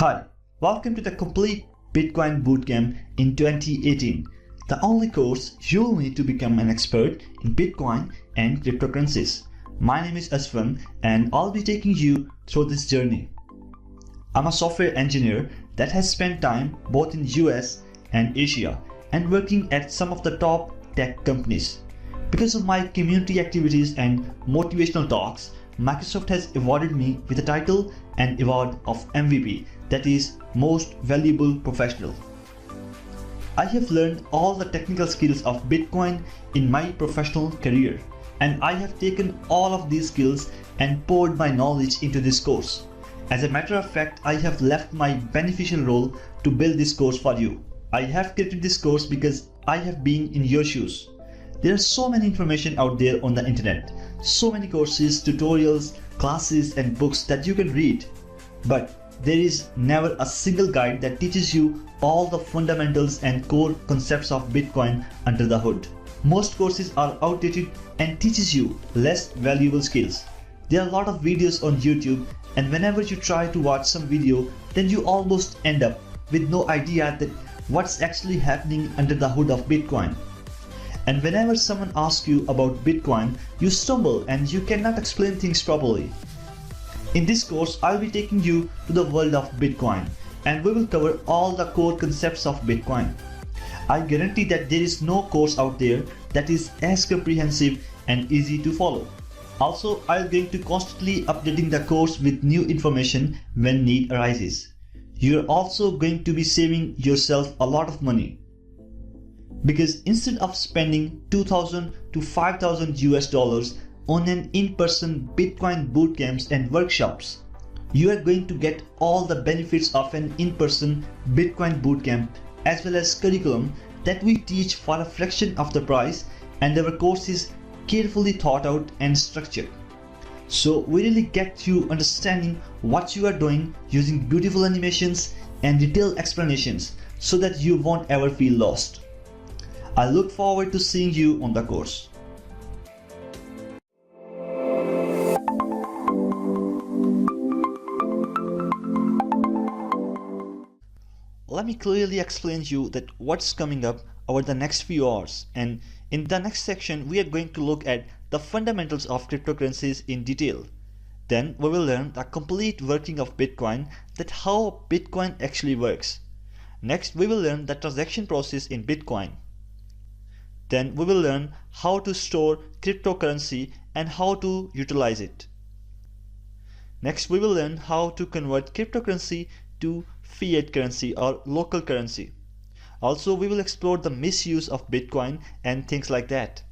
Hi, welcome to the Complete Bitcoin Bootcamp in 2018, the only course you'll need to become an expert in Bitcoin and cryptocurrencies. My name is Asfend and I'll be taking you through this journey. I'm a software engineer that has spent time both in US and Asia and working at some of the top tech companies. Because of my community activities and motivational talks, Microsoft has awarded me with the title and award of MVP, that is Most Valuable Professional. I have learned all the technical skills of Bitcoin in my professional career, and I have taken all of these skills and poured my knowledge into this course. As a matter of fact, I have left my beneficial role to build this course for you. I have created this course because I have been in your shoes. There is so many information out there on the internet, so many courses, tutorials, classes and books that you can read. But there is never a single guide that teaches you all the fundamentals and core concepts of Bitcoin under the hood. Most courses are outdated and teaches you less valuable skills. There are a lot of videos on YouTube, and whenever you try to watch some video, then you almost end up with no idea that what's actually happening under the hood of Bitcoin. And whenever someone asks you about Bitcoin, you stumble and you cannot explain things properly. In this course, I'll be taking you to the world of Bitcoin, and we will cover all the core concepts of Bitcoin. I guarantee that there is no course out there that is as comprehensive and easy to follow. Also, I'm going to constantly updating the course with new information when need arises. You're also going to be saving yourself a lot of money, because instead of spending $2,000 to $5,000 US on an in-person Bitcoin bootcamps and workshops, you are going to get all the benefits of an in-person Bitcoin bootcamp as well as curriculum that we teach for a fraction of the price, and our course is carefully thought out and structured. So we really get you understanding what you are doing using beautiful animations and detailed explanations so that you won't ever feel lost. I look forward to seeing you on the course. Let me clearly explain to you that what's coming up over the next few hours, and in the next section we are going to look at the fundamentals of cryptocurrencies in detail. Then we will learn the complete working of Bitcoin, that how Bitcoin actually works. Next we will learn the transaction process in Bitcoin. Then we will learn how to store cryptocurrency and how to utilize it. Next we will learn how to convert cryptocurrency to fiat currency or local currency. Also we will explore the misuse of Bitcoin and things like that.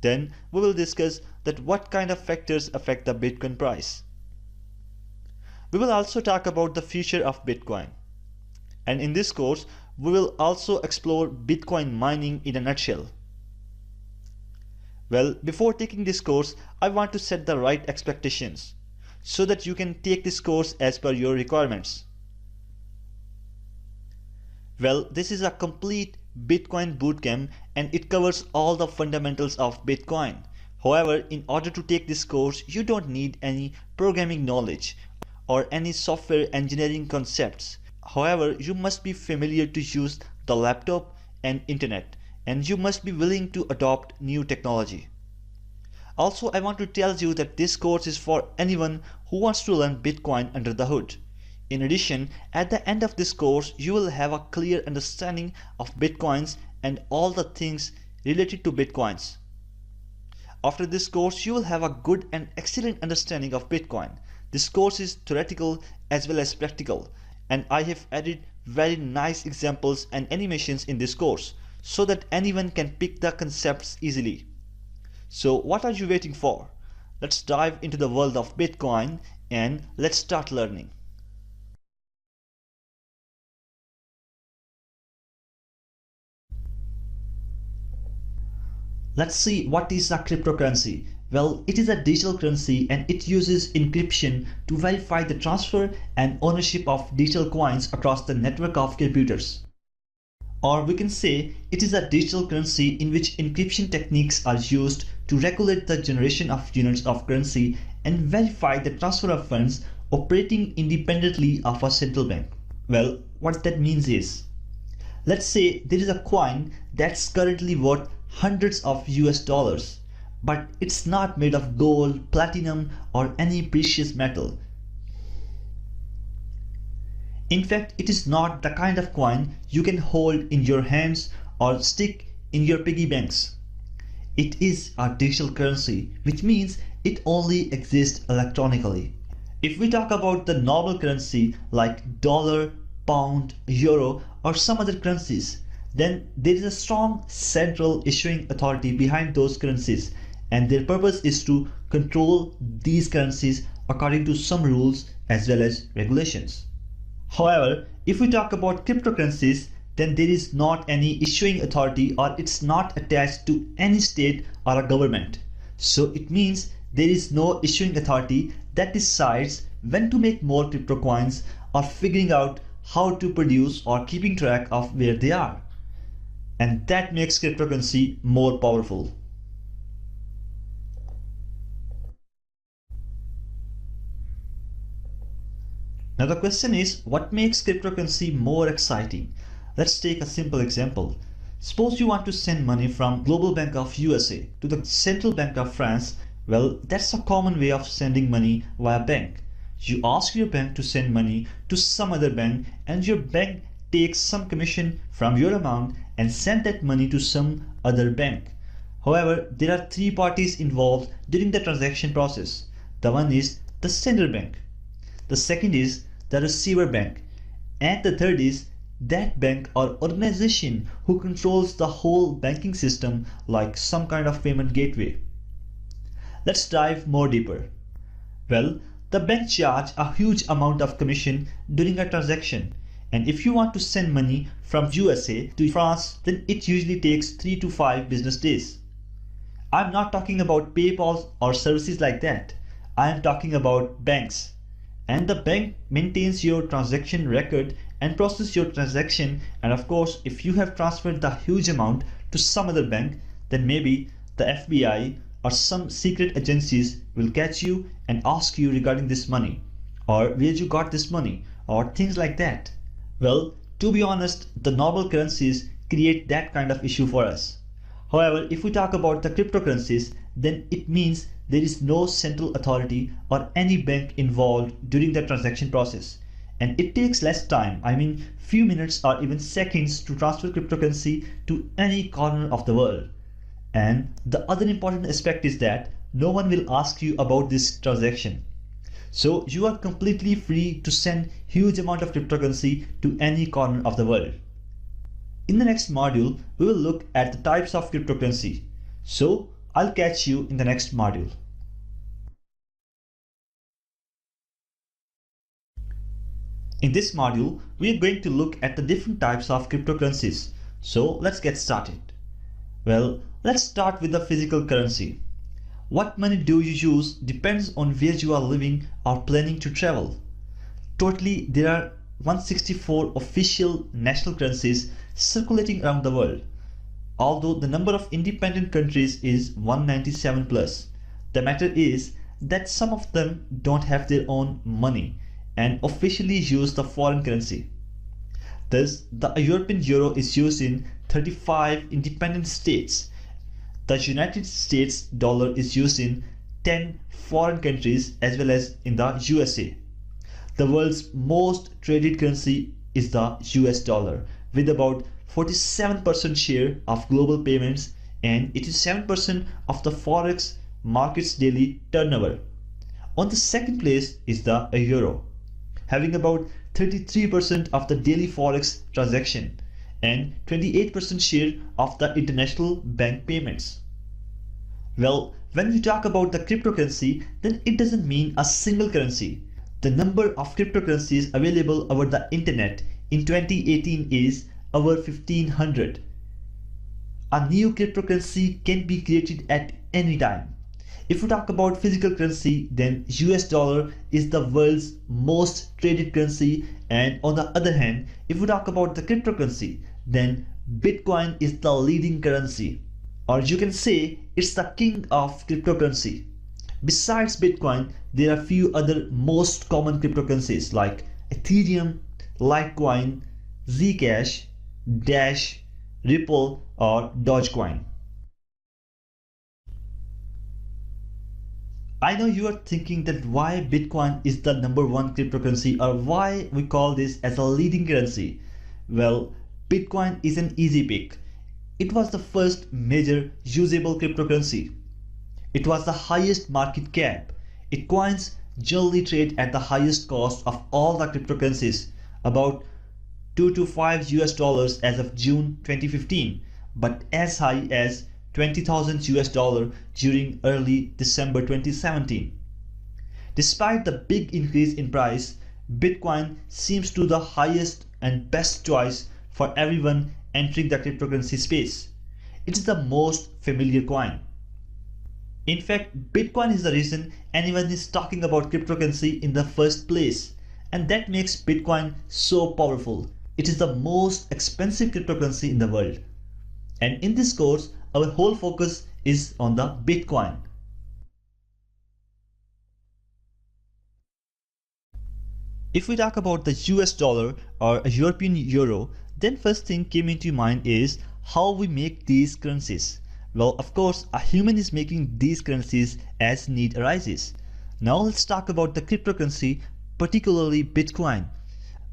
Then we will discuss that what kind of factors affect the Bitcoin price. We will also talk about the future of Bitcoin. And in this course we will also explore Bitcoin mining in a nutshell. Well, before taking this course, I want to set the right expectations so that you can take this course as per your requirements. Well, this is a complete Bitcoin bootcamp and it covers all the fundamentals of Bitcoin. However, in order to take this course, you don't need any programming knowledge or any software engineering concepts. However, you must be familiar to use the laptop and internet, and you must be willing to adopt new technology. Also, I want to tell you that this course is for anyone who wants to learn Bitcoin under the hood. In addition, at the end of this course, you will have a clear understanding of Bitcoins and all the things related to Bitcoins. After this course, you will have a good and excellent understanding of Bitcoin. This course is theoretical as well as practical, and I have added very nice examples and animations in this course so that anyone can pick the concepts easily. So what are you waiting for? Let's dive into the world of Bitcoin and let's start learning. Let's see what is a cryptocurrency. Well, it is a digital currency and it uses encryption to verify the transfer and ownership of digital coins across the network of computers. Or we can say it is a digital currency in which encryption techniques are used to regulate the generation of units of currency and verify the transfer of funds operating independently of a central bank. Well, what that means is, let's say there is a coin that's currently worth hundreds of US dollars, but it's not made of gold, platinum, or any precious metal. In fact, it is not the kind of coin you can hold in your hands or stick in your piggy banks. It is a digital currency, which means it only exists electronically. If we talk about the normal currency like dollar, pound, euro, or some other currencies, then there is a strong central issuing authority behind those currencies, and their purpose is to control these currencies according to some rules as well as regulations. However, if we talk about cryptocurrencies, then there is not any issuing authority, or it's not attached to any state or a government. So it means there is no issuing authority that decides when to make more crypto coins or figuring out how to produce or keeping track of where they are. And that makes cryptocurrency more powerful. Now the question is, what makes cryptocurrency more exciting? Let's take a simple example. Suppose you want to send money from Global Bank of USA to the Central Bank of France. Well, that's a common way of sending money via bank. You ask your bank to send money to some other bank, and your bank takes some commission from your amount and send that money to some other bank. However, there are three parties involved during the transaction process. The one is the sender bank. The second is the receiver bank, and the third is that bank or organization who controls the whole banking system, like some kind of payment gateway. Let's dive more deeper. Well, the bank charge a huge amount of commission during a transaction, and if you want to send money from USA to France, then it usually takes 3 to 5 business days. I'm not talking about PayPal or services like that. I am talking about banks. And the bank maintains your transaction record and processes your transaction, and of course if you have transferred the huge amount to some other bank, then maybe the FBI or some secret agencies will catch you and ask you regarding this money, or where you got this money, or things like that. Well, to be honest, the normal currencies create that kind of issue for us. However, if we talk about the cryptocurrencies, then it means there is no central authority or any bank involved during the transaction process, and it takes less time, I mean few minutes or even seconds, to transfer cryptocurrency to any corner of the world. And the other important aspect is that no one will ask you about this transaction. So you are completely free to send huge amount of cryptocurrency to any corner of the world. In the next module, we will look at the types of cryptocurrency. So I'll catch you in the next module. In this module, we are going to look at the different types of cryptocurrencies. So let's get started. Well, let's start with the physical currency. What money do you use depends on where you are living or planning to travel. Totally, there are 164 official national currencies circulating around the world. Although the number of independent countries is 197 plus, the matter is that some of them don't have their own money and officially use the foreign currency. Thus, the European euro is used in 35 independent states. The United States dollar is used in 10 foreign countries as well as in the USA. The world's most traded currency is the US dollar, with about 47% share of global payments, and it is 7% of the forex market's daily turnover. On the second place is the euro, having about 33% of the daily forex transaction and 28% share of the international bank payments. Well, when we talk about the cryptocurrency, then it doesn't mean a single currency. The number of cryptocurrencies available over the internet in 2018 is over 1500. A new cryptocurrency can be created at any time. If we talk about physical currency, then US dollar is the world's most traded currency, and on the other hand, if we talk about the cryptocurrency, then Bitcoin is the leading currency, or you can say it's the king of cryptocurrency. Besides Bitcoin, there are few other most common cryptocurrencies like Ethereum, Litecoin, Zcash, Dash, Ripple, or Dogecoin. I know you are thinking that why Bitcoin is the #1 cryptocurrency or why we call this as a leading currency. Well, Bitcoin is an easy pick. It was the first major usable cryptocurrency. It was the highest market cap. Its coins generally trade at the highest cost of all the cryptocurrencies, about 2 to 5 US dollars as of June 2015, but as high as 20,000 US dollar during early December 2017. Despite the big increase in price, Bitcoin seems to be the highest and best choice for everyone entering the cryptocurrency space. It is the most familiar coin. In fact, Bitcoin is the reason anyone is talking about cryptocurrency in the first place, and that makes Bitcoin so powerful. It is the most expensive cryptocurrency in the world. And in this course, our whole focus is on the Bitcoin. If we talk about the US dollar or a European euro, then first thing came into mind is how we make these currencies. Well, of course, a human is making these currencies as need arises. Now let's talk about the cryptocurrency, particularly Bitcoin.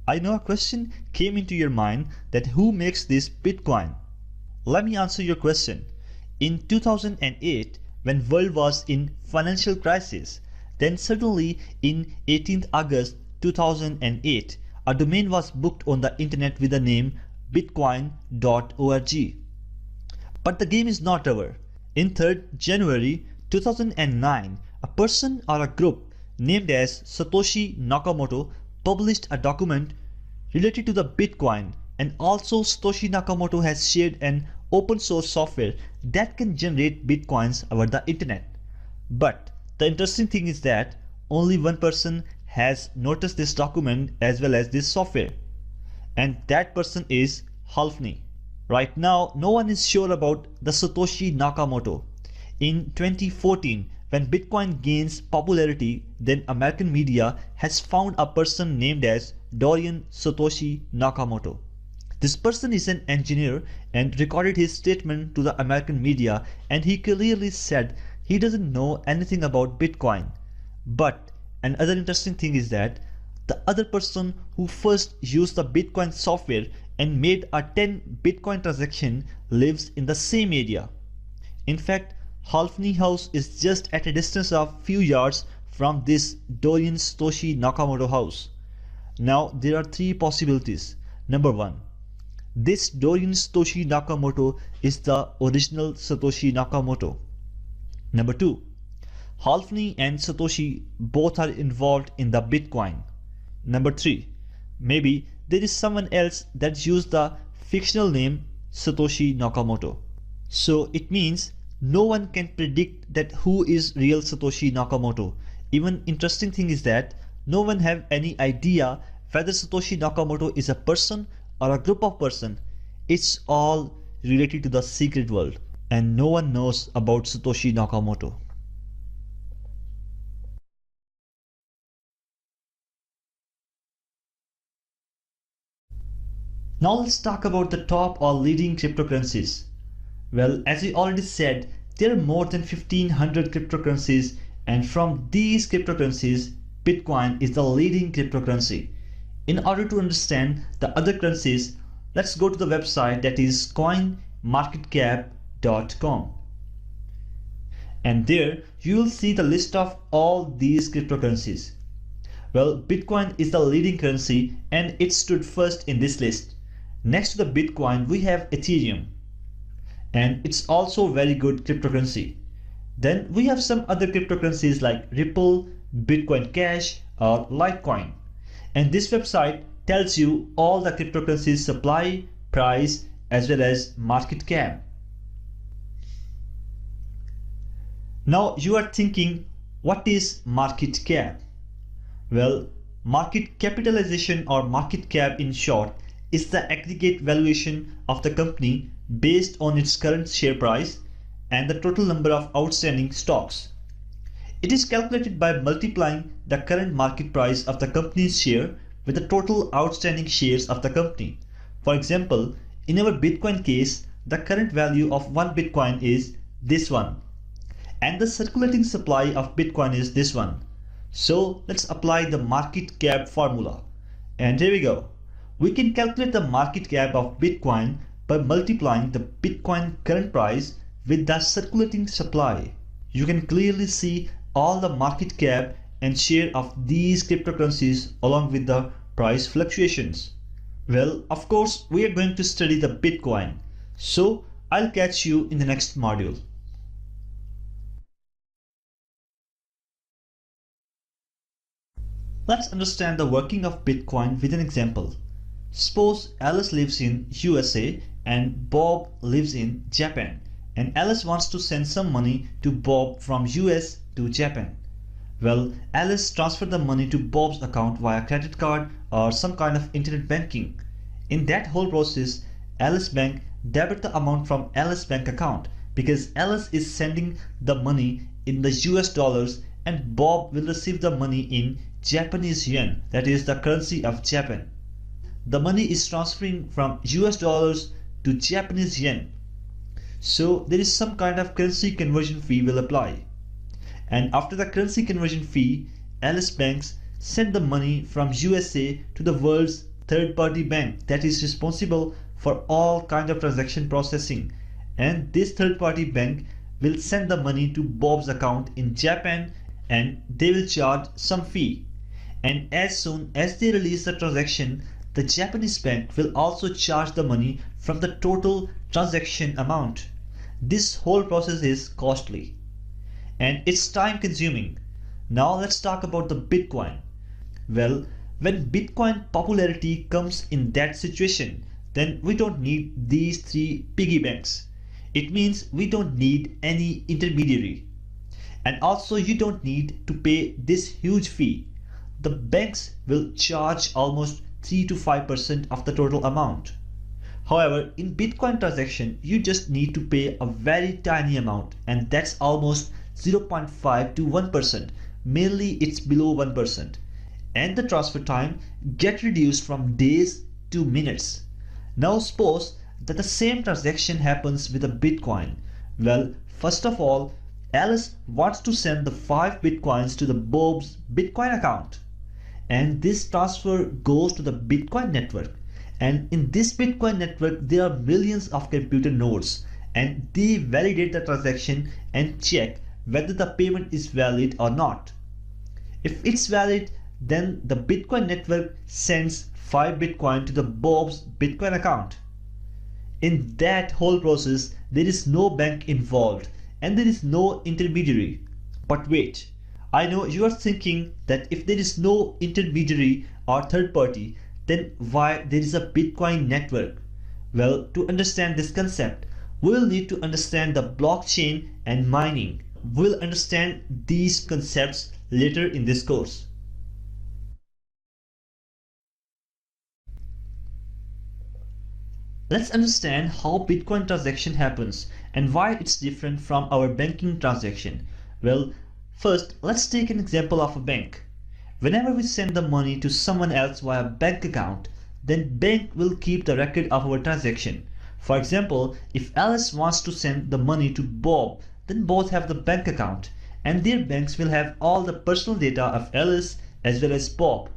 I know a question came into your mind that who makes this Bitcoin? Let me answer your question. In 2008, when world was in financial crisis, then suddenly in 18th August 2008, a domain was booked on the internet with the name bitcoin.org. But the game is not over. In 3rd January 2009, a person or a group named as Satoshi Nakamoto published a document related to the Bitcoin, and also Satoshi Nakamoto has shared an open source software that can generate Bitcoins over the internet. But the interesting thing is that only one person has noticed this document as well as this software, and that person is Halfni. Right now, no one is sure about the Satoshi Nakamoto. In 2014, when Bitcoin gains popularity, then American media has found a person named as Dorian Satoshi Nakamoto. This person is an engineer and recorded his statement to the American media, and he clearly said he doesn't know anything about Bitcoin. But another interesting thing is that the other person who first used the Bitcoin software and made a 10 Bitcoin transaction lives in the same area. In fact, Halfni house is just at a distance of few yards from this Dorian Satoshi Nakamoto house. Now there are three possibilities. Number one, this Dorian Satoshi Nakamoto is the original Satoshi Nakamoto. Number two, Halfni and Satoshi both are involved in the Bitcoin. Number three, maybe there is someone else that used the fictional name Satoshi Nakamoto. So it means no one can predict that who is real Satoshi Nakamoto. Even interesting thing is that no one have any idea whether Satoshi Nakamoto is a person or a group of person. It's all related to the secret world, and no one knows about Satoshi Nakamoto. Now let's talk about the top or leading cryptocurrencies. Well, as we already said, there are more than 1500 cryptocurrencies, and from these cryptocurrencies, Bitcoin is the leading cryptocurrency. In order to understand the other currencies, let's go to the website that is coinmarketcap.com. And there you will see the list of all these cryptocurrencies. Well, Bitcoin is the leading currency and it stood first in this list. Next to the Bitcoin, we have Ethereum, and it's also very good cryptocurrency. Then we have some other cryptocurrencies like Ripple, Bitcoin Cash, or Litecoin. And this website tells you all the cryptocurrencies supply, price, as well as market cap. Now you are thinking, what is market cap? Well, market capitalization or market cap in short is the aggregate valuation of the company based on its current share price and the total number of outstanding stocks. It is calculated by multiplying the current market price of the company's share with the total outstanding shares of the company. For example, in our Bitcoin case, the current value of one Bitcoin is this one, and the circulating supply of Bitcoin is this one. So let's apply the market cap formula. And here we go. We can calculate the market cap of Bitcoin by multiplying the Bitcoin current price with the circulating supply. You can clearly see all the market cap and share of these cryptocurrencies along with the price fluctuations. Well, of course, we are going to study the Bitcoin. So I'll catch you in the next module. Let's understand the working of Bitcoin with an example. Suppose Alice lives in USA and Bob lives in Japan, and Alice wants to send some money to Bob from US to Japan. Well, Alice transferred the money to Bob's account via credit card or some kind of internet banking. In that whole process, Alice Bank debit the amount from Alice Bank account because Alice is sending the money in the US dollars and Bob will receive the money in Japanese yen, that is the currency of Japan. The money is transferring from US dollars to Japanese yen. So there is some kind of currency conversion fee will apply. And after the currency conversion fee, Alice Banks send the money from USA to the world's third-party bank that is responsible for all kind of transaction processing. And this third-party bank will send the money to Bob's account in Japan and they will charge some fee. And as soon as they release the transaction, the Japanese bank will also charge the money from the total transaction amount. This whole process is costly and it's time consuming. Now let's talk about the Bitcoin. Well, when Bitcoin popularity comes in that situation, then we don't need these three piggy banks. It means we don't need any intermediary. And also you don't need to pay this huge fee. The banks will charge almost 3 to 5% of the total amount. However, in Bitcoin transaction, you just need to pay a very tiny amount, and that's almost 0.5 to 1%. Mainly it's below 1%. And the transfer time get reduced from days to minutes. Now suppose that the same transaction happens with a Bitcoin. Well, first of all, Alice wants to send the 5 Bitcoins to the Bob's Bitcoin account. And this transfer goes to the Bitcoin network, and in this Bitcoin network there are millions of computer nodes, and they validate the transaction and check whether the payment is valid or not. If it's valid, then the Bitcoin network sends 5 Bitcoin to the Bob's Bitcoin account. In that whole process there is no bank involved and there is no intermediary. But wait, I know you are thinking that if there is no intermediary or third party, then why there is a Bitcoin network? Well, to understand this concept, we will need to understand the blockchain and mining. We'll understand these concepts later in this course. Let's understand how Bitcoin transaction happens and why it's different from our banking transaction. Well, first, let's take an example of a bank. Whenever we send the money to someone else via bank account, then bank will keep the record of our transaction. For example, if Alice wants to send the money to Bob, then both have the bank account, and their banks will have all the personal data of Alice as well as Bob.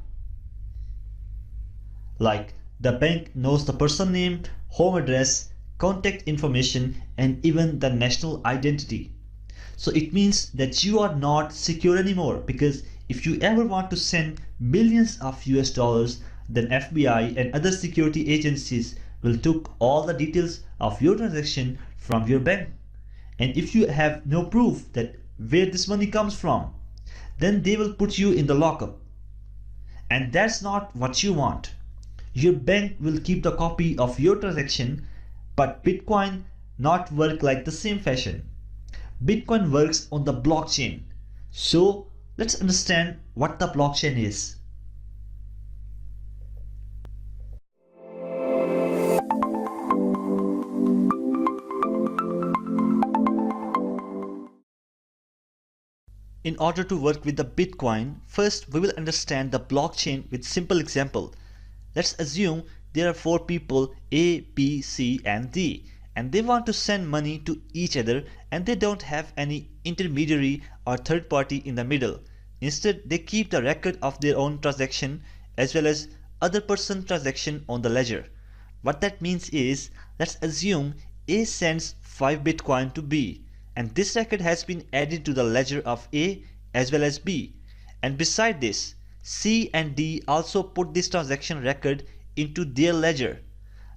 Like, the bank knows the person name, home address, contact information, and even the national identity. So it means that you are not secure anymore, because if you ever want to send millions of US dollars, then FBI and other security agencies will took all the details of your transaction from your bank. And if you have no proof that where this money comes from, then they will put you in the lockup. And that's not what you want. Your bank will keep the copy of your transaction, but Bitcoin not work like the same fashion. Bitcoin works on the blockchain. So let's understand what the blockchain is. In order to work with the Bitcoin, first we will understand the blockchain with simple example. Let's assume there are 4 people A, B, C and D, and they want to send money to each other and they don't have any intermediary or third party in the middle. Instead, they keep the record of their own transaction as well as other person transaction on the ledger. What that means is, let's assume A sends 5 Bitcoin to B, and this record has been added to the ledger of A as well as B. And beside this, C and D also put this transaction record into their ledger.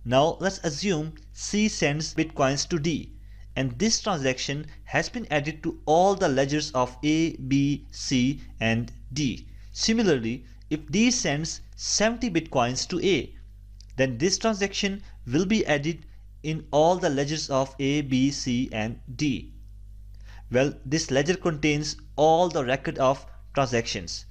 Now let's assume C sends Bitcoins to D, and this transaction has been added to all the ledgers of A, B, C and D. Similarly, if D sends 70 Bitcoins to A, then this transaction will be added in all the ledgers of A, B, C and D. Well, this ledger contains all the record of transactions.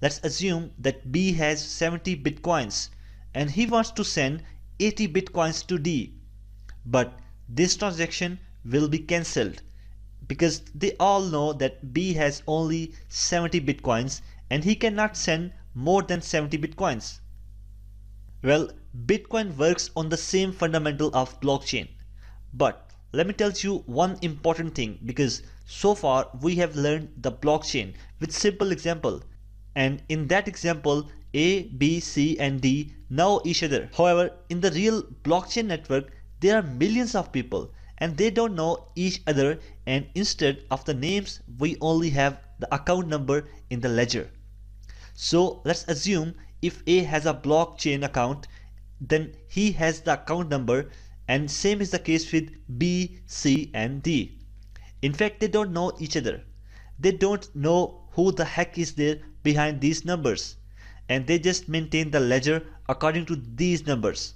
Let's assume that B has 70 Bitcoins and he wants to send 80 Bitcoins to D. But this transaction will be cancelled because they all know that B has only 70 Bitcoins and he cannot send more than 70 Bitcoins. Well, Bitcoin works on the same fundamental of blockchain. But let me tell you one important thing, because so far we have learned the blockchain with simple example, and in that example A, B, C and D know each other. However, in the real blockchain network there are millions of people and they don't know each other, and instead of the names we only have the account number in the ledger. So let's assume if A has a blockchain account, then he has the account number, and same is the case with B, C and D. In fact, they don't know each other. They don't know who the heck is there behind these numbers, and they just maintain the ledger according to these numbers.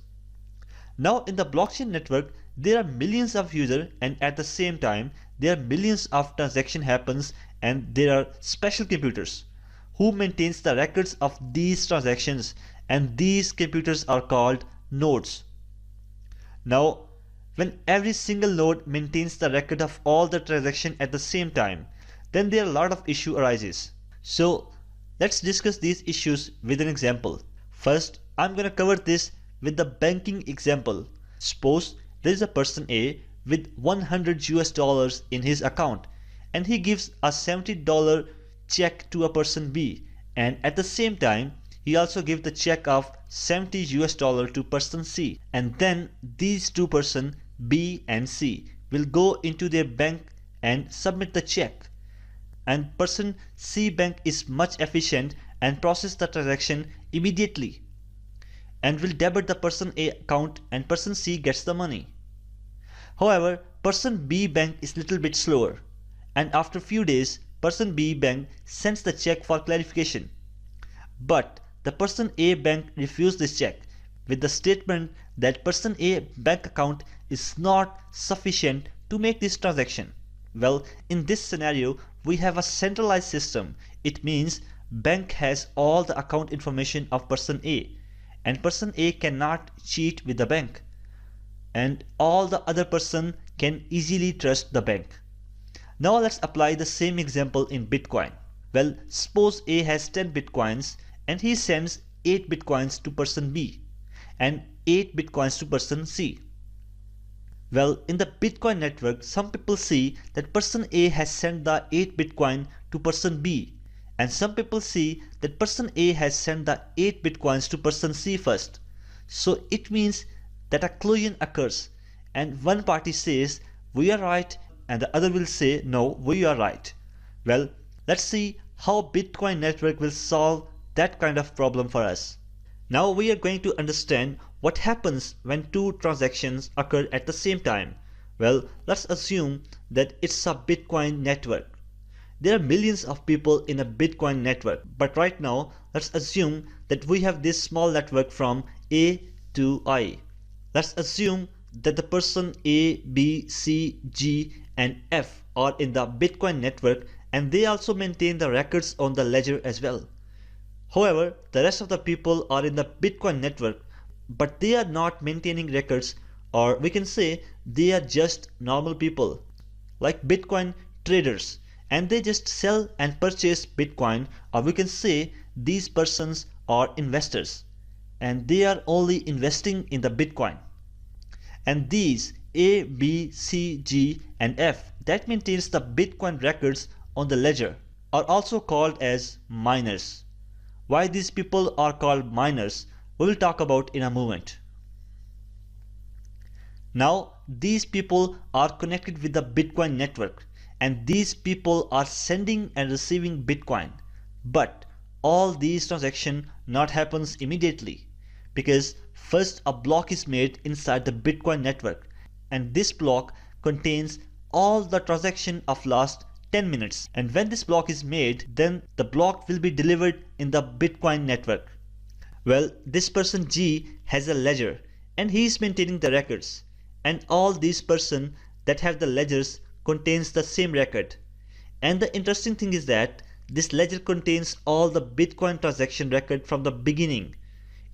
Now in the blockchain network there are millions of users, and at the same time there are millions of transactions happens, and there are special computers who maintains the records of these transactions, and these computers are called nodes. Now when every single node maintains the record of all the transactions at the same time, then there are a lot of issue arises. So let's discuss these issues with an example. First, I'm gonna cover this with the banking example. Suppose there is a person A with $100 in his account, and he gives a $70 check to a person B, and at the same time he also gives the check of $70 to person C, and then these two persons B and C will go into their bank and submit the check, and person C bank is much efficient and process the transaction immediately and will debit the person A account, and person C gets the money. However, person B bank is little bit slower, and after few days person B bank sends the check for clarification. But the person A bank refused this check with the statement that person A bank account is not sufficient to make this transaction. Well, in this scenario we have a centralized system. It means bank has all the account information of person A, and person A cannot cheat with the bank, and all the other person can easily trust the bank. Now let's apply the same example in Bitcoin. Well, suppose A has 10 Bitcoins and he sends 8 Bitcoins to person B and 8 Bitcoins to person C. Well, in the Bitcoin network some people see that person A has sent the 8 Bitcoin to person B, and some people see that person A has sent the 8 Bitcoins to person C first. So it means that a collision occurs, and one party says we are right and the other will say no, we are right. Well, let's see how Bitcoin network will solve that kind of problem for us. Now we are going to understand what happens when two transactions occur at the same time. Well, let's assume that it's a Bitcoin network. There are millions of people in a Bitcoin network, but right now let's assume that we have this small network from A to I. Let's assume that the person A, B, C, G and F are in the Bitcoin network, and they also maintain the records on the ledger as well. However, the rest of the people are in the Bitcoin network, but they are not maintaining records, or we can say they are just normal people like Bitcoin traders, and they just sell and purchase Bitcoin, or we can say these persons are investors and they are only investing in the Bitcoin. And these A, B, C, G and F that maintains the Bitcoin records on the ledger are also called as miners. Why these people are called miners, we will talk about in a moment. Now these people are connected with the Bitcoin network and these people are sending and receiving Bitcoin. But all these transactions not happens immediately, because first a block is made inside the Bitcoin network and this block contains all the transaction of last 10 minutes, and when this block is made, then the block will be delivered in the Bitcoin network. Well, this person G has a ledger and he is maintaining the records, and all these person that have the ledgers contains the same record. And the interesting thing is that this ledger contains all the Bitcoin transaction record from the beginning.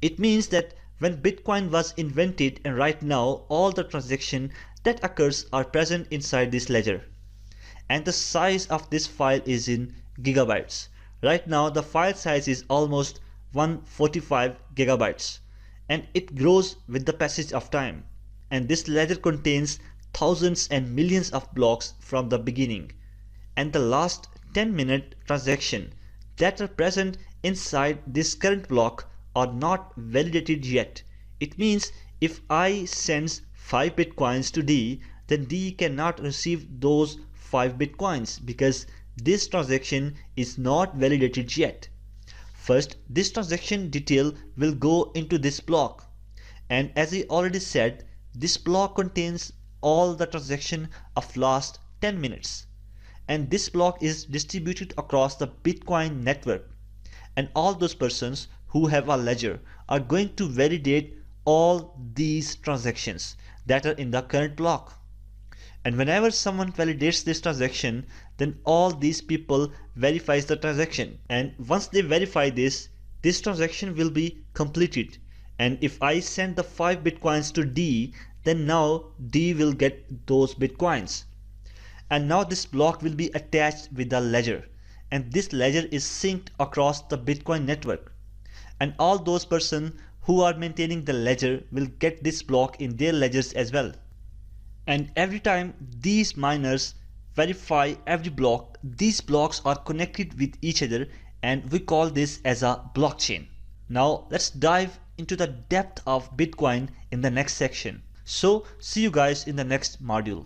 It means that when Bitcoin was invented and right now all the transaction that occurs are present inside this ledger. And the size of this file is in gigabytes. Right now the file size is almost 145 gigabytes and it grows with the passage of time. And this ledger contains thousands and millions of blocks from the beginning. And the last 10-minute transaction that are present inside this current block are not validated yet. It means if I sends 5 bitcoins to D, then D cannot receive those 5 bitcoins because this transaction is not validated yet. First, this transaction detail will go into this block, and as I already said, this block contains all the transaction of last 10 minutes, and this block is distributed across the Bitcoin network, and all those persons who have a ledger are going to validate all these transactions that are in the current block. And whenever someone validates this transaction, then all these people verifies the transaction, and once they verify this transaction will be completed. And if I send the 5 bitcoins to D, then now D will get those bitcoins, and now this block will be attached with the ledger, and this ledger is synced across the Bitcoin network, and all those persons who are maintaining the ledger will get this block in their ledgers as well. And every time these miners verify every block, these blocks are connected with each other, and we call this as a blockchain. Now let's dive into the depth of Bitcoin in the next section. So see you guys in the next module.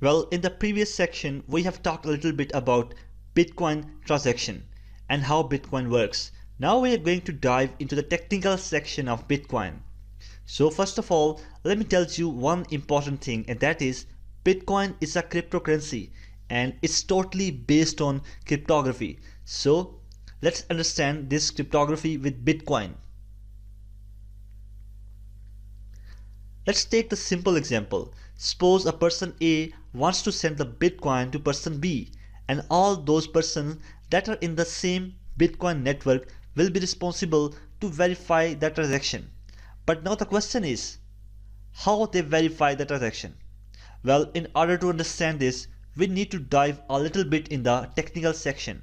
Well, in the previous section, we have talked a little bit about Bitcoin transaction and how Bitcoin works. Now we are going to dive into the technical section of Bitcoin. So first of all, let me tell you one important thing, and that is Bitcoin is a cryptocurrency and it's totally based on cryptography. So let's understand this cryptography with Bitcoin. Let's take the simple example. Suppose a person A wants to send the Bitcoin to person B, and all those persons that are in the same Bitcoin network will be responsible to verify the transaction. But now the question is, how they verify the transaction? Well, in order to understand this, we need to dive a little bit in the technical section.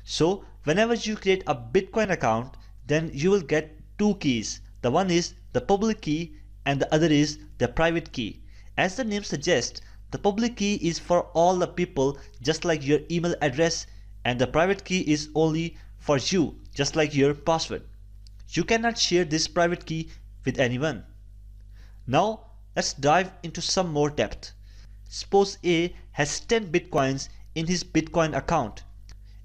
So whenever you create a Bitcoin account, then you will get two keys. The one is the public key and the other is the private key. As the name suggests, the public key is for all the people, just like your email address, and the private key is only for you, just like your password. You cannot share this private key with anyone. Now let's dive into some more depth. Suppose A has 10 bitcoins in his Bitcoin account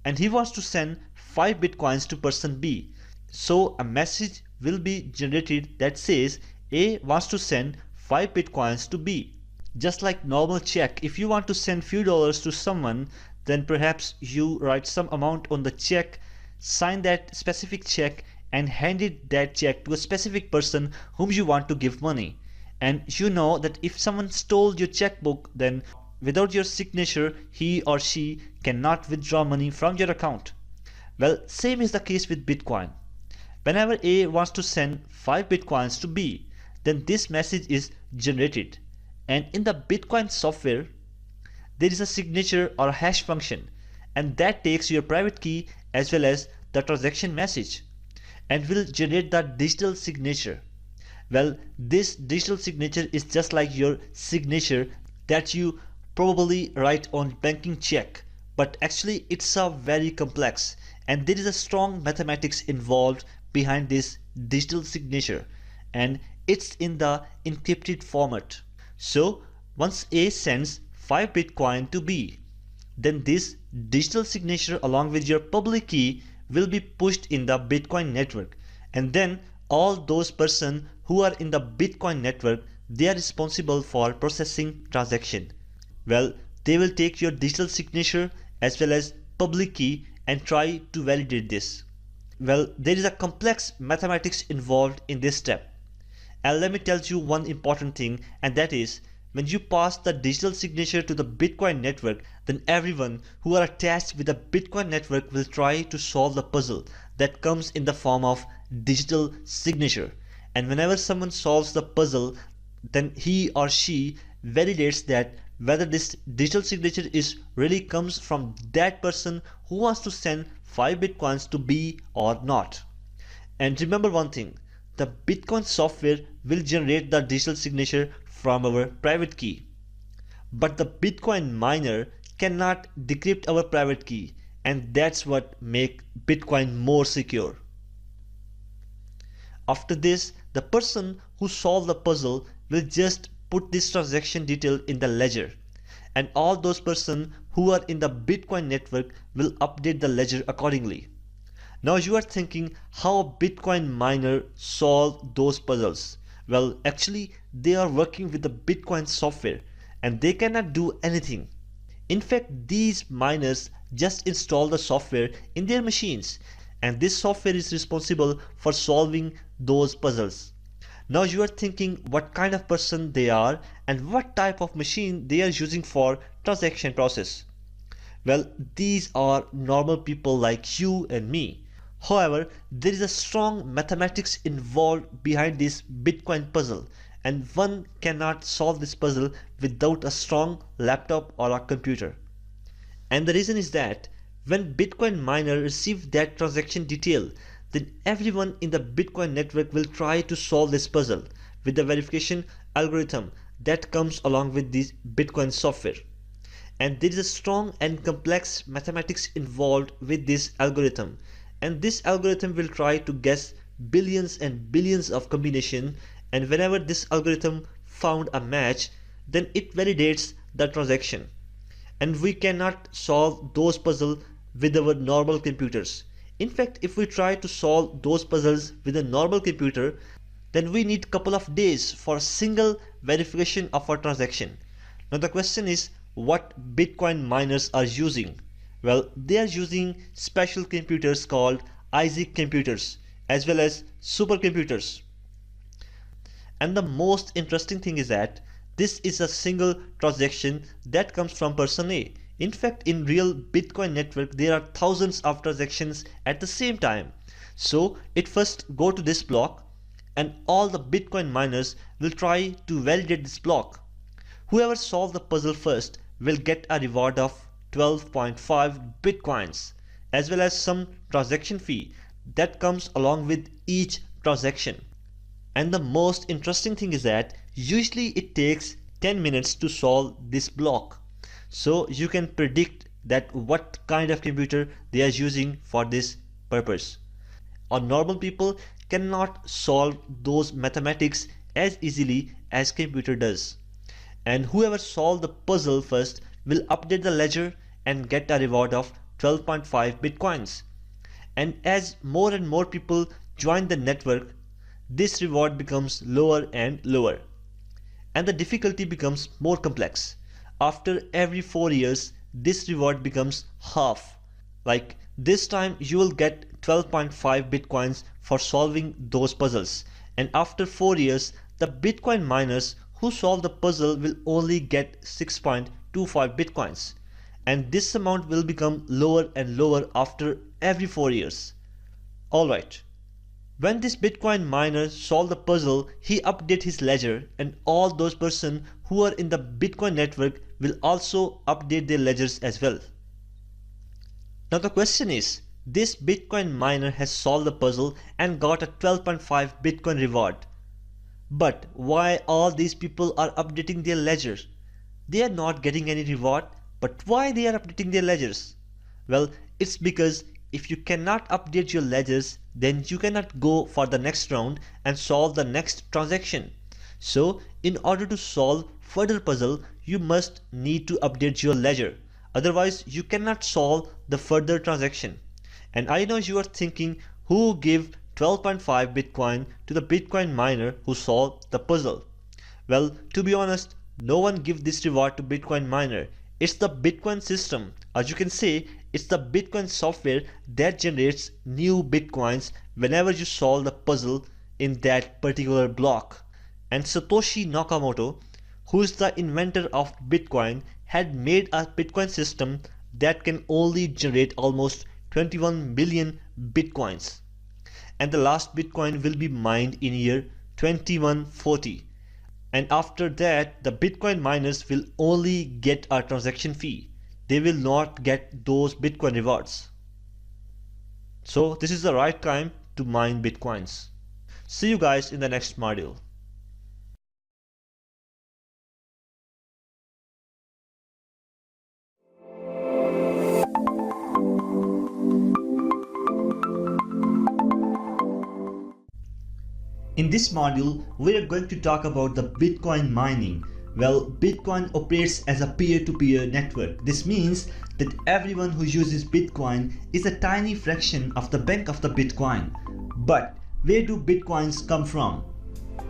and he wants to send 5 bitcoins to person B. So a message will be generated that says A wants to send 5 bitcoins to B. Just like normal check, if you want to send few dollars to someone, then perhaps you write some amount on the check, sign that specific check and hand it that check to a specific person whom you want to give money. And you know that if someone stole your checkbook, then without your signature, he or she cannot withdraw money from your account. Well, same is the case with Bitcoin. Whenever A wants to send 5 Bitcoins to B, then this message is generated. And in the Bitcoin software, there is a signature or a hash function, and that takes your private key as well as the transaction message and will generate the digital signature. Well, this digital signature is just like your signature that you probably write on banking check, but actually it's a very complex, and there is a strong mathematics involved behind this digital signature, and it's in the encrypted format. So once A sends 5 Bitcoin to B, then this digital signature along with your public key will be pushed in the Bitcoin network, and then all those persons who are in the Bitcoin network, they are responsible for processing transaction. Well, they will take your digital signature as well as public key and try to validate this. Well, there is a complex mathematics involved in this step. And let me tell you one important thing, and that is when you pass the digital signature to the Bitcoin network, then everyone who are attached with the Bitcoin network will try to solve the puzzle that comes in the form of digital signature. And whenever someone solves the puzzle, then he or she validates that whether this digital signature is really comes from that person who wants to send 5 Bitcoins to B or not. And remember one thing, the Bitcoin software will generate the digital signature from our private key. But the Bitcoin miner cannot decrypt our private key, and that's what makes Bitcoin more secure. After this, the person who solved the puzzle will just put this transaction detail in the ledger, and all those persons who are in the Bitcoin network will update the ledger accordingly. Now you are thinking how a Bitcoin miner solve those puzzles. Well, actually they are working with the Bitcoin software and they cannot do anything. In fact, these miners just install the software in their machines, and this software is responsible for solving those puzzles. Now you are thinking what kind of person they are and what type of machine they are using for transaction process. Well, these are normal people like you and me. However, there is a strong mathematics involved behind this Bitcoin puzzle, and one cannot solve this puzzle without a strong laptop or a computer. And the reason is that when Bitcoin miner receives that transaction detail, then everyone in the Bitcoin network will try to solve this puzzle with the verification algorithm that comes along with this Bitcoin software. And there is a strong and complex mathematics involved with this algorithm, and this algorithm will try to guess billions and billions of combination, and whenever this algorithm found a match, then it validates the transaction. And we cannot solve those puzzles with our normal computers. In fact, if we try to solve those puzzles with a normal computer, then we need couple of days for a single verification of our transaction. Now the question is, what Bitcoin miners are using? Well, they are using special computers called ISIC computers as well as supercomputers. And the most interesting thing is that this is a single transaction that comes from person A. In fact, in real Bitcoin network, there are thousands of transactions at the same time. So it first go to this block, and all the Bitcoin miners will try to validate this block. Whoever solves the puzzle first will get a reward of 12.5 Bitcoins as well as some transaction fee that comes along with each transaction. And the most interesting thing is that usually it takes 10 minutes to solve this block. So you can predict that what kind of computer they are using for this purpose. Or normal people cannot solve those mathematics as easily as computer does. And whoever solves the puzzle first will update the ledger and get a reward of 12.5 Bitcoins. And as more and more people join the network, this reward becomes lower and lower, and the difficulty becomes more complex. After every 4 years, this reward becomes half. Like this time you will get 12.5 Bitcoins for solving those puzzles, and after 4 years the Bitcoin miners who solve the puzzle will only get 6.25 0.25 bitcoins, and this amount will become lower and lower after every 4 years. Alright, when this Bitcoin miner solved the puzzle, he updated his ledger, and all those persons who are in the Bitcoin network will also update their ledgers as well. Now the question is, this Bitcoin miner has solved the puzzle and got a 12.5 Bitcoin reward. But why all these people are updating their ledgers? They are not getting any reward, but why they are updating their ledgers? Well, it's because if you cannot update your ledgers, then you cannot go for the next round and solve the next transaction. So in order to solve further puzzle, you must need to update your ledger. Otherwise, you cannot solve the further transaction. And I know you are thinking, who give 12.5 Bitcoin to the Bitcoin miner who solved the puzzle? Well, to be honest, no one give this reward to Bitcoin miner. It's the Bitcoin system. As you can say, it's the Bitcoin software that generates new Bitcoins whenever you solve the puzzle in that particular block. And Satoshi Nakamoto, who is the inventor of Bitcoin, had made a Bitcoin system that can only generate almost 21 million Bitcoins. And the last Bitcoin will be mined in year 2140. And after that, the Bitcoin miners will only get a transaction fee. They will not get those Bitcoin rewards. So this is the right time to mine Bitcoins. See you guys in the next module. In this module, we are going to talk about the Bitcoin mining. Well, Bitcoin operates as a peer-to-peer network. This means that everyone who uses Bitcoin is a tiny fraction of the bank of the Bitcoin. But where do Bitcoins come from?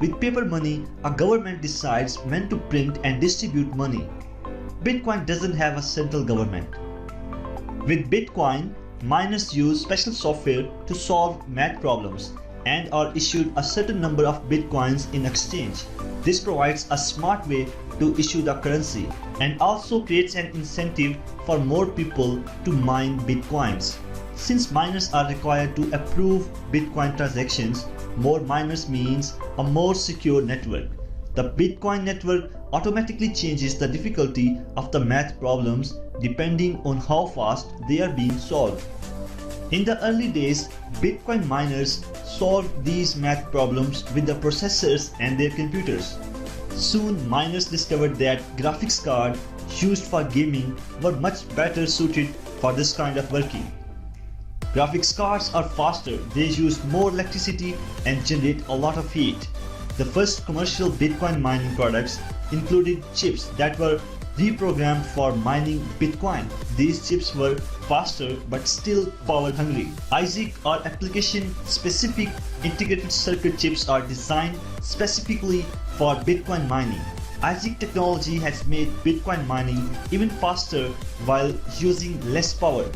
With paper money, a government decides when to print and distribute money. Bitcoin doesn't have a central government. With Bitcoin, miners use special software to solve math problems and are issued a certain number of Bitcoins in exchange. This provides a smart way to issue the currency and also creates an incentive for more people to mine Bitcoins. Since miners are required to approve Bitcoin transactions, more miners means a more secure network. The Bitcoin network automatically changes the difficulty of the math problems depending on how fast they are being solved. In the early days, Bitcoin miners solved these math problems with the processors and their computers. Soon, miners discovered that graphics cards used for gaming were much better suited for this kind of working. Graphics cards are faster, they use more electricity and generate a lot of heat. The first commercial Bitcoin mining products included chips that were reprogrammed for mining Bitcoin. These chips were faster but still power hungry. ASIC or application specific integrated circuit chips are designed specifically for Bitcoin mining. ASIC technology has made Bitcoin mining even faster while using less power.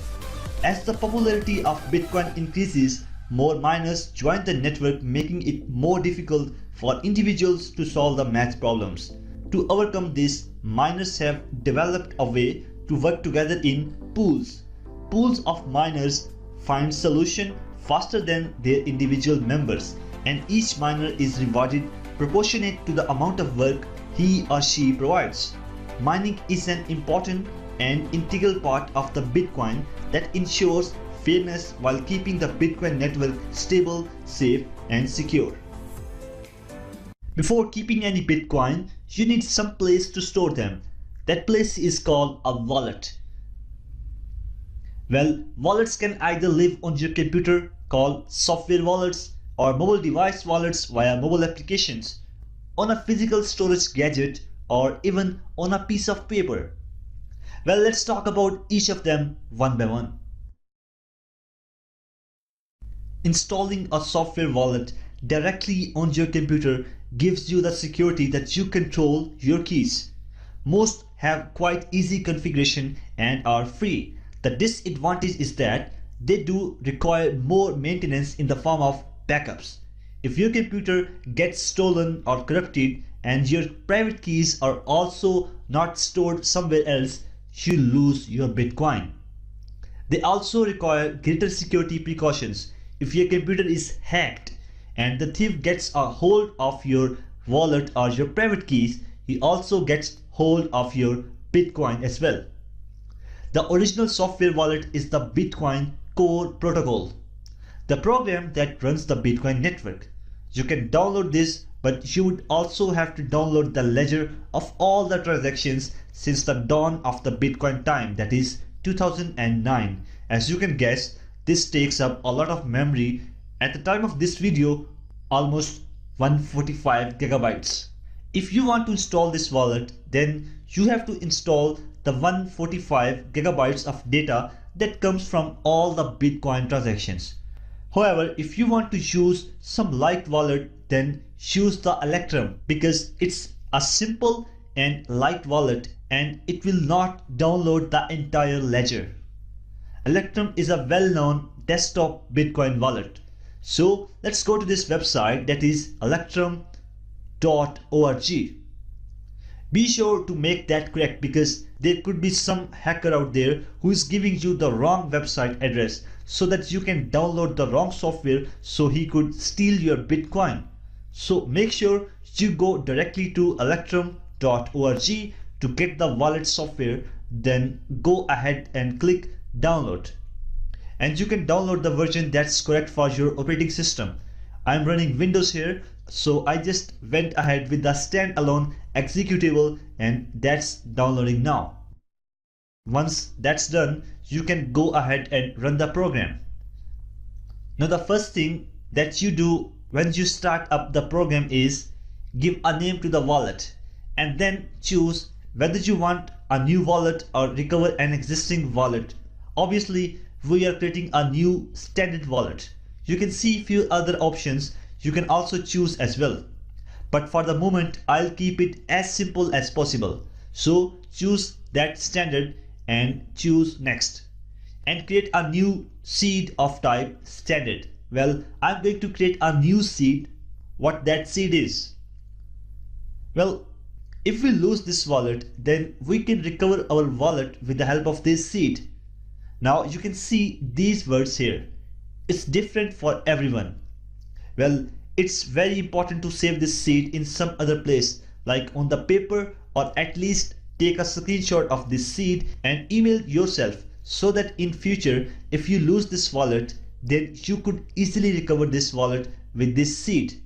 As the popularity of Bitcoin increases, more miners join the network, making it more difficult for individuals to solve the math problems. To overcome this, miners have developed a way to work together in pools. Pools of miners find solution faster than their individual members, and each miner is rewarded proportionate to the amount of work he or she provides. Mining is an important and integral part of the Bitcoin that ensures fairness while keeping the Bitcoin network stable, safe, and secure. Before keeping any Bitcoin, you need some place to store them. That place is called a wallet. Well, wallets can either live on your computer, called software wallets, or mobile device wallets via mobile applications, on a physical storage gadget, or even on a piece of paper. Well, let's talk about each of them one by one. Installing a software wallet directly on your computer gives you the security that you control your keys. Most have quite easy configuration and are free. The disadvantage is that they do require more maintenance in the form of backups. If your computer gets stolen or corrupted, and your private keys are also not stored somewhere else, you lose your Bitcoin. They also require greater security precautions. If your computer is hacked and the thief gets a hold of your wallet or your private keys, he also gets hold of your Bitcoin as well. The original software wallet is the Bitcoin core protocol, the program that runs the Bitcoin network. You can download this, but you would also have to download the ledger of all the transactions since the dawn of the Bitcoin time, that is 2009. As you can guess, this takes up a lot of memory. At the time of this video, almost 145 gigabytes. If you want to install this wallet, then you have to install the 145 gigabytes of data that comes from all the Bitcoin transactions. However, if you want to use some light wallet, then choose the Electrum because it's a simple and light wallet and it will not download the entire ledger. Electrum is a well-known desktop Bitcoin wallet. So let's go to this website, that is electrum.org. Be sure to make that correct because there could be some hacker out there who is giving you the wrong website address so that you can download the wrong software so he could steal your Bitcoin. So make sure you go directly to electrum.org to get the wallet software, then go ahead and click download. And you can download the version that's correct for your operating system. I'm running Windows here, so I just went ahead with the standalone executable and that's downloading now. Once that's done, you can go ahead and run the program. Now the first thing that you do when you start up the program is give a name to the wallet and then choose whether you want a new wallet or recover an existing wallet. Obviously, we are creating a new standard wallet. You can see few other options you can also choose as well. But for the moment, I'll keep it as simple as possible. So choose that standard and choose next. And create a new seed of type standard. Well, I'm going to create a new seed. What that seed is? Well, if we lose this wallet, then we can recover our wallet with the help of this seed. Now you can see these words here. It's different for everyone. Well, it's very important to save this seed in some other place, like on the paper, or at least take a screenshot of this seed and email yourself so that in future, if you lose this wallet, then you could easily recover this wallet with this seed.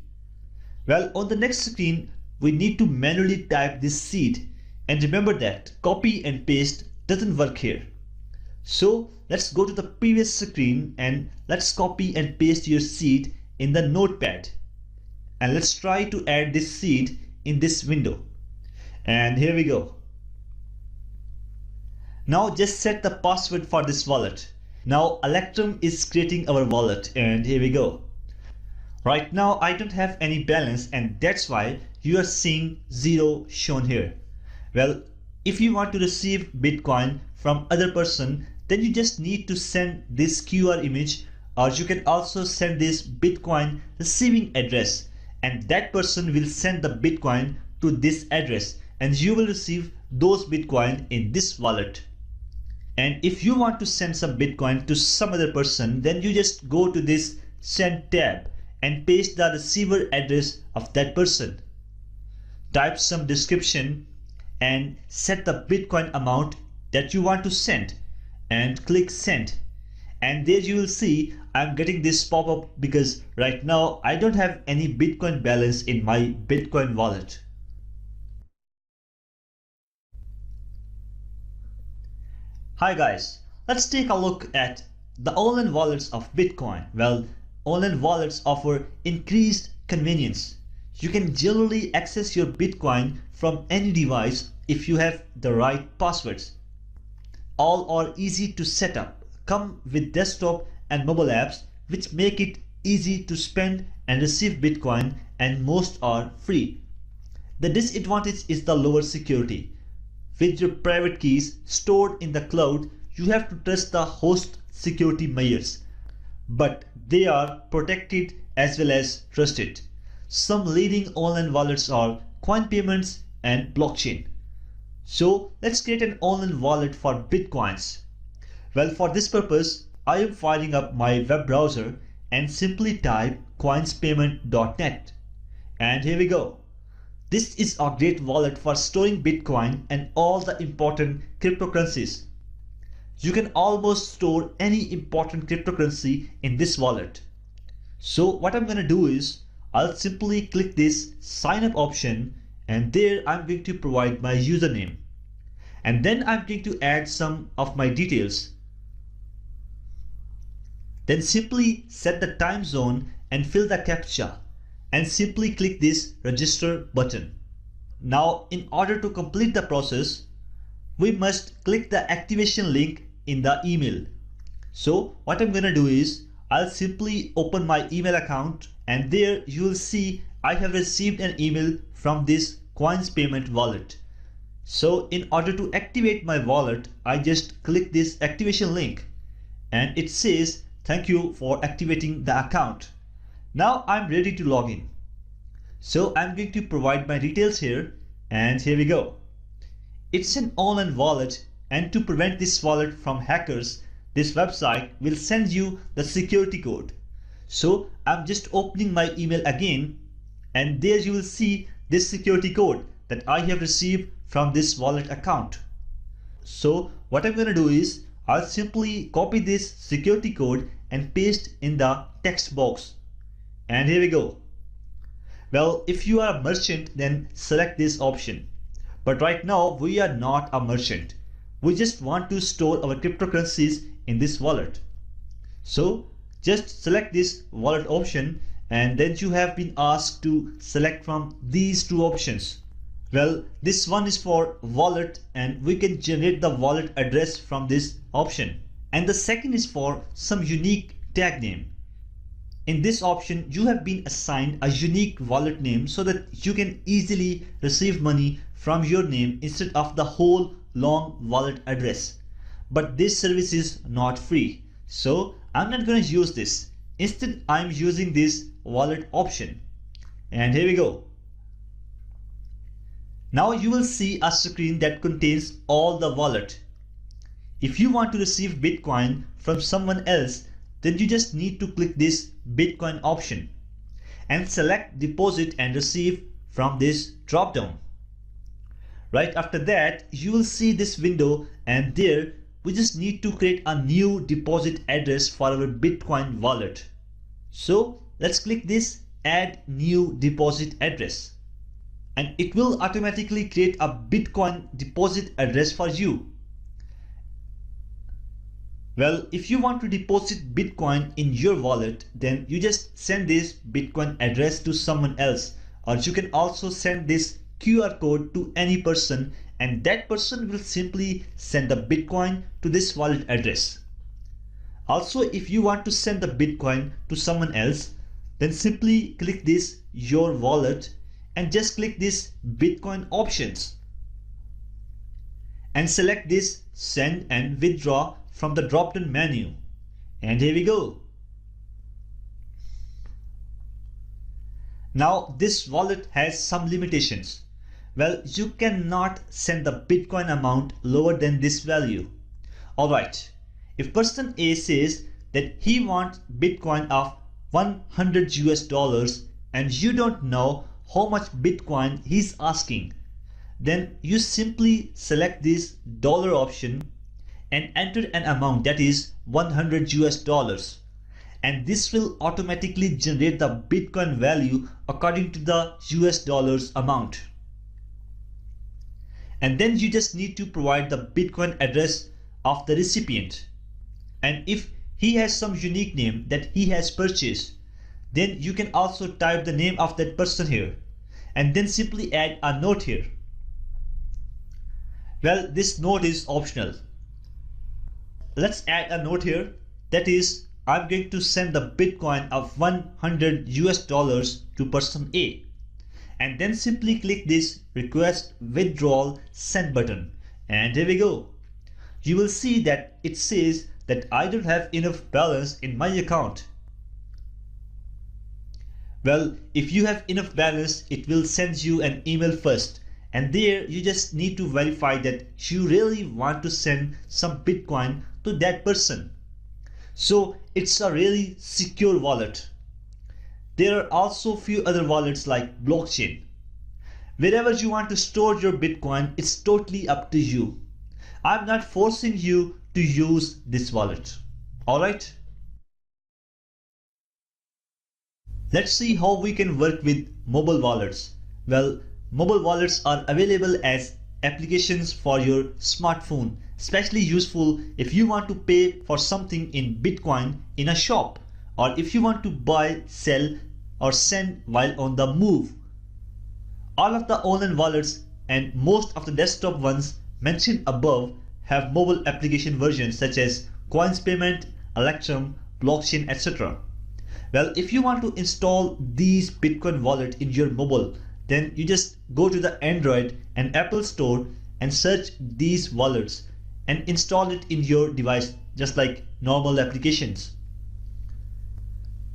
Well, on the next screen, we need to manually type this seed. And remember that copy and paste doesn't work here. So let's go to the previous screen and let's copy and paste your seed in the notepad. And let's try to add this seed in this window. And here we go. Now just set the password for this wallet. Now Electrum is creating our wallet and here we go. Right now I don't have any balance and that's why you are seeing 0 shown here. Well, if you want to receive Bitcoin from other person, then you just need to send this QR image, or you can also send this Bitcoin receiving address and that person will send the Bitcoin to this address and you will receive those Bitcoin in this wallet. And if you want to send some Bitcoin to some other person, then you just go to this send tab and paste the receiver address of that person. Type some description and set the Bitcoin amount that you want to send and click send. And there you will see I'm getting this pop-up because right now I don't have any Bitcoin balance in my Bitcoin wallet. Hi guys, let's take a look at the online wallets of Bitcoin. Well, online wallets offer increased convenience. You can generally access your Bitcoin from any device if you have the right passwords. All are easy to set up, come with desktop and mobile apps which make it easy to spend and receive Bitcoin, and most are free. The disadvantage is the lower security. With your private keys stored in the cloud, you have to trust the host security measures, but they are protected as well as trusted. Some leading online wallets are coin payments and blockchain. So let's create an online wallet for Bitcoins. Well, for this purpose, I am firing up my web browser and simply type coinspayment.net. And here we go. This is a great wallet for storing Bitcoin and all the important cryptocurrencies. You can almost store any important cryptocurrency in this wallet. So what I'm going to do is I'll simply click this sign up option, and there I'm going to provide my username. And then I'm going to add some of my details. Then simply set the time zone and fill the CAPTCHA, and simply click this register button. Now in order to complete the process, we must click the activation link in the email. So what I'm gonna do is I'll simply open my email account, and there you will see I have received an email from this Coins Payment wallet. So in order to activate my wallet, I just click this activation link, and it says thank you for activating the account. Now I'm ready to log in. So I'm going to provide my details here, and here we go. It's an online wallet, and to prevent this wallet from hackers, this website will send you the security code. So I'm just opening my email again, and there you will see this security code that I have received from this wallet account. So what I'm going to do is I'll simply copy this security code and paste in the text box. And here we go. Well, if you are a merchant, then select this option. But right now we are not a merchant. We just want to store our cryptocurrencies in this wallet. So just select this wallet option, and then you have been asked to select from these two options. Well, this one is for wallet, and we can generate the wallet address from this option. And the second is for some unique tag name. In this option, you have been assigned a unique wallet name so that you can easily receive money from your name instead of the whole long wallet address. But this service is not free, so I'm not going to use this. Instead, I'm using this wallet option. And here we go. Now you will see a screen that contains all the wallet. If you want to receive Bitcoin from someone else, then you just need to click this Bitcoin option and select deposit and receive from this drop down. Right after that, you will see this window, and there we just need to create a new deposit address for our Bitcoin wallet. So let's click this add new deposit address, and it will automatically create a Bitcoin deposit address for you. Well, if you want to deposit Bitcoin in your wallet, then you just send this Bitcoin address to someone else, or you can also send this QR code to any person, and that person will simply send the Bitcoin to this wallet address. Also, if you want to send the Bitcoin to someone else, then simply click this your wallet and just click this Bitcoin options and select this send and withdraw from the drop down menu. And here we go. Now this wallet has some limitations. Well, you cannot send the Bitcoin amount lower than this value. Alright, if person A says that he wants Bitcoin of 100 US dollars and you don't know how much Bitcoin he's asking, then you simply select this dollar option and enter an amount that is 100 US dollars. And this will automatically generate the Bitcoin value according to the US dollars amount. And then you just need to provide the Bitcoin address of the recipient. And if he has some unique name that he has purchased, then you can also type the name of that person here and then simply add a note here. Well, this note is optional. Let's add a note here, that is, I'm going to send the Bitcoin of 100 US dollars to person A, and then simply click this request withdrawal send button, and here we go. You will see that it says that I don't have enough balance in my account. Well, if you have enough balance, it will send you an email first. And there you just need to verify that you really want to send some Bitcoin to that person. So it's a really secure wallet. There are also few other wallets like blockchain. Wherever you want to store your Bitcoin, it's totally up to you. I'm not forcing you to use this wallet. Alright? Let's see how we can work with mobile wallets. Well, mobile wallets are available as applications for your smartphone, especially useful if you want to pay for something in Bitcoin in a shop, or if you want to buy, sell, or send while on the move. All of the online wallets and most of the desktop ones mentioned above have mobile application versions such as Coins Payment, Electrum, Blockchain, etc. Well, if you want to install these Bitcoin wallet in your mobile, then you just go to the Android and Apple store and search these wallets and install it in your device just like normal applications.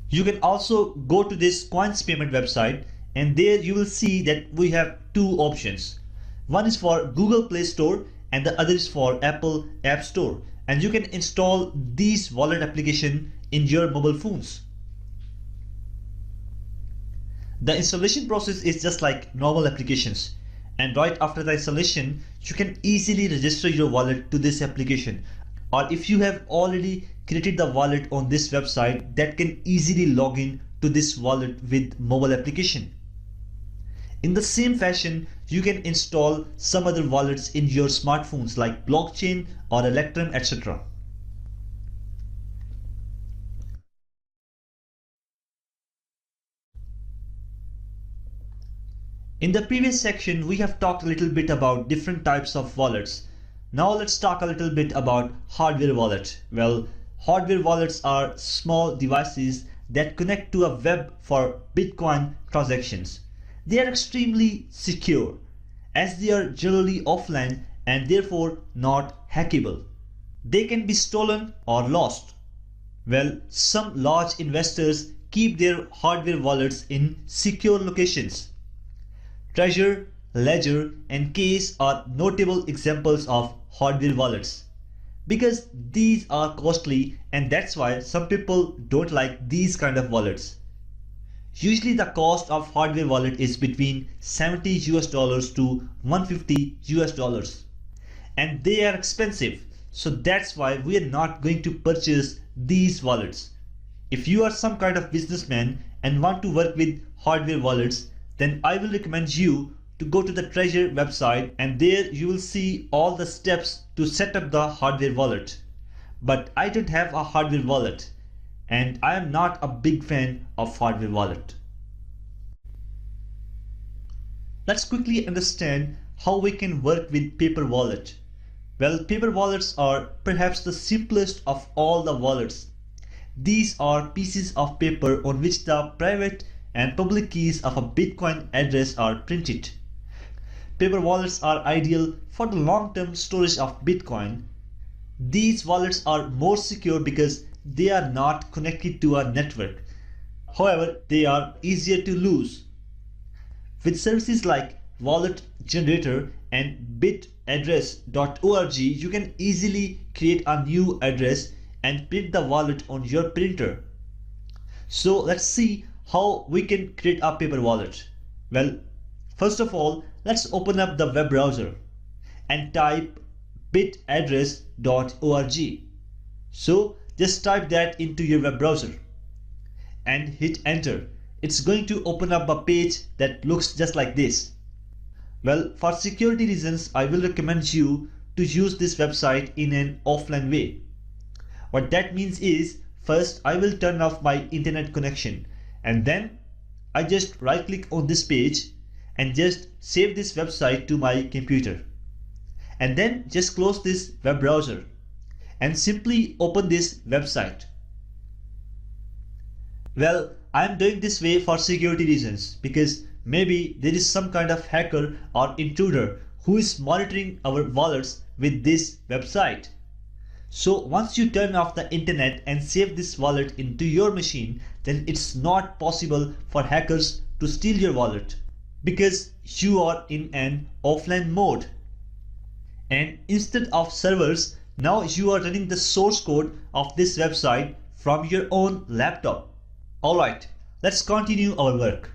You can also go to this Coins Payment website, and there you will see that we have two options. One is for Google Play Store and the other is for Apple App Store, and you can install these wallet application in your mobile phones. The installation process is just like normal applications, and right after the installation you can easily register your wallet to this application, or if you have already created the wallet on this website, that can easily log in to this wallet with mobile application. In the same fashion, you can install some other wallets in your smartphones like Blockchain or Electrum, etc. In the previous section, we have talked a little bit about different types of wallets. Now let's talk a little bit about hardware wallet. Well, hardware wallets are small devices that connect to a web for Bitcoin transactions. They are extremely secure as they are generally offline and therefore not hackable. They can be stolen or lost. Well, some large investors keep their hardware wallets in secure locations. Treasure, Ledger, and Case are notable examples of hardware wallets because these are costly, and that's why some people don't like these kind of wallets. Usually the cost of hardware wallet is between $70 to $150, and they are expensive, so that's why we are not going to purchase these wallets. If you are some kind of businessman and want to work with hardware wallets, then I will recommend you to go to the Treasure website, and there you will see all the steps to set up the hardware wallet. But I don't have a hardware wallet, and I am not a big fan of hardware wallet. Let's quickly understand how we can work with paper wallet. Well, paper wallets are perhaps the simplest of all the wallets. These are pieces of paper on which the private and public keys of a Bitcoin address are printed. Paper wallets are ideal for the long-term storage of Bitcoin. These wallets are more secure because they are not connected to a network. However, they are easier to lose. With services like Wallet Generator and bitaddress.org, you can easily create a new address and print the wallet on your printer. So let's see how we can create a paper wallet. Well, first of all, let's open up the web browser and type bitaddress.org. So just type that into your web browser and hit enter. It's going to open up a page that looks just like this. Well, for security reasons, I will recommend you to use this website in an offline way. What that means is, first I will turn off my internet connection, and then I just right click on this page and just save this website to my computer. And then just close this web browser and simply open this website. Well, I am doing this way for security reasons because maybe there is some kind of hacker or intruder who is monitoring our wallets with this website. So once you turn off the internet and save this wallet into your machine, then it's not possible for hackers to steal your wallet because you are in an offline mode. And instead of servers, now you are running the source code of this website from your own laptop. Alright, let's continue our work.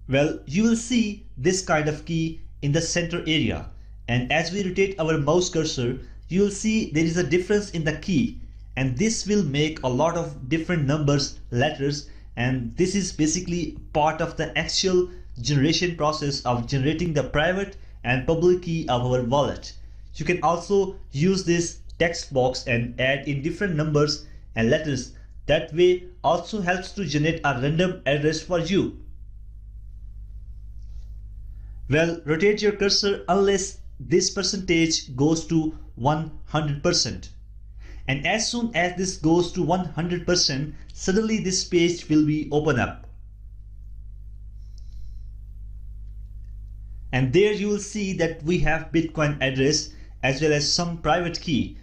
Well, you will see this kind of key in the center area, and as we rotate our mouse cursor, you will see there is a difference in the key, and this will make a lot of different numbers, letters, and this is basically part of the actual generation process of generating the private and public key of our wallet. You can also use this text box and add in different numbers and letters. That way also helps to generate a random address for you. Well, rotate your cursor unless this percentage goes to 100%. And as soon as this goes to 100%, suddenly this page will be open up. And there you will see that we have Bitcoin address as well as some private key.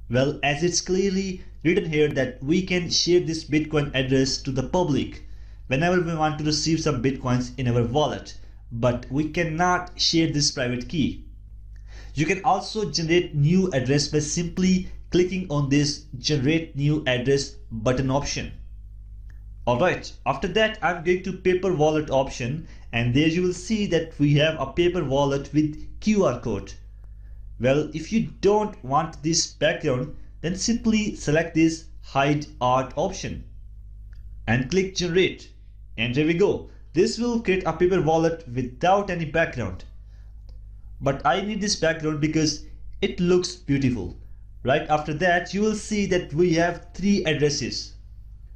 Well, as it's clearly written here that we can share this Bitcoin address to the public whenever we want to receive some Bitcoins in our wallet, but we cannot share this private key. You can also generate new address by simply clicking on this generate new address button option. Alright, after that I'm going to paper wallet option, and there you will see that we have a paper wallet with QR code. Well, if you don't want this background, then simply select this hide art option and click generate, and there we go. This will create a paper wallet without any background. But I need this background because it looks beautiful. Right after that you will see that we have 3 addresses.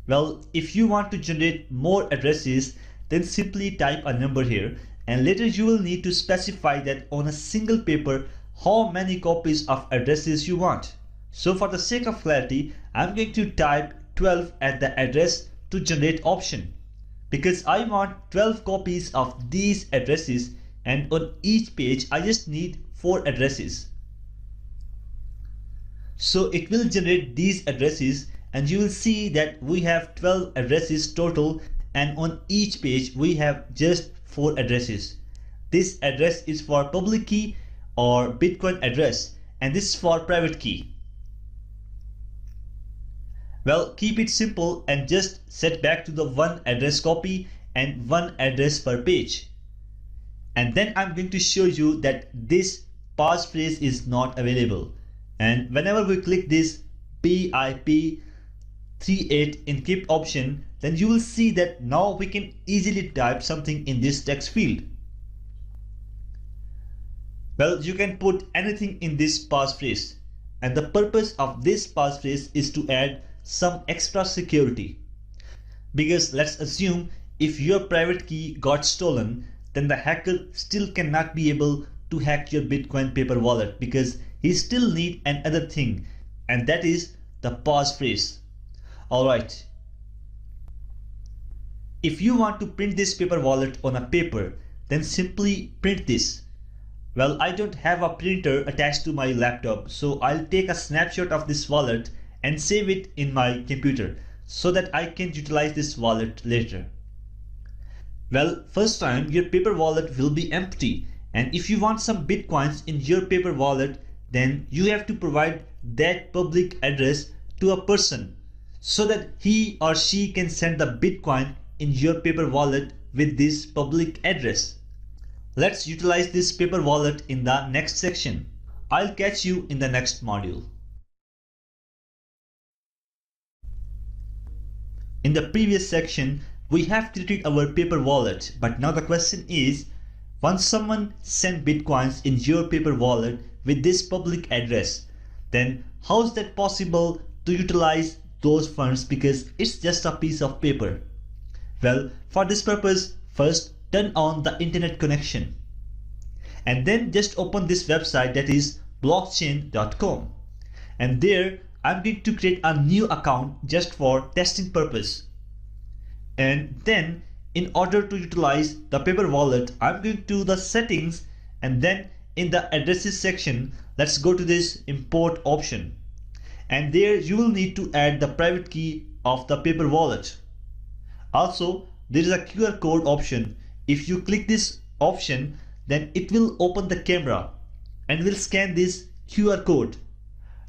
Well, if you want to generate more addresses, then simply type a number here, and later you will need to specify that on a single paper how many copies of addresses you want. So for the sake of clarity, I'm going to type 12 at the address to generate option, because I want 12 copies of these addresses, and on each page I just need 4 addresses. So it will generate these addresses, and you will see that we have 12 addresses total, and on each page we have just 4 addresses. This address is for public key or Bitcoin address, and this is for private key. Well, keep it simple and just set back to the 1 address copy and 1 address per page. And then I'm going to show you that this passphrase is not available. And whenever we click this BIP38 encrypt option, then you will see that now we can easily type something in this text field. Well, you can put anything in this passphrase, and the purpose of this passphrase is to add some extra security. Because let's assume if your private key got stolen, then the hacker still cannot be able to hack your Bitcoin paper wallet, because he still need another thing, and that is the passphrase. Alright, if you want to print this paper wallet on a paper, then simply print this. Well, I don't have a printer attached to my laptop, so I'll take a snapshot of this wallet and save it in my computer so that I can utilize this wallet later. Well, first time your paper wallet will be empty, and if you want some Bitcoins in your paper wallet, then you have to provide that public address to a person so that he or she can send the Bitcoin in your paper wallet with this public address. Let's utilize this paper wallet in the next section. I'll catch you in the next module. In the previous section, we have created our paper wallet, but now the question is, once someone sent Bitcoins in your paper wallet with this public address, then how is that possible to utilize those funds, because it's just a piece of paper? Well, for this purpose, first turn on the internet connection, and then just open this website, that is blockchain.com, and there I'm going to create a new account just for testing purpose. And then in order to utilize the paper wallet, I'm going to the settings, and then in the addresses section, let's go to this import option, and there you will need to add the private key of the paper wallet. Also, there is a QR code option. If you click this option, then it will open the camera and will scan this QR code.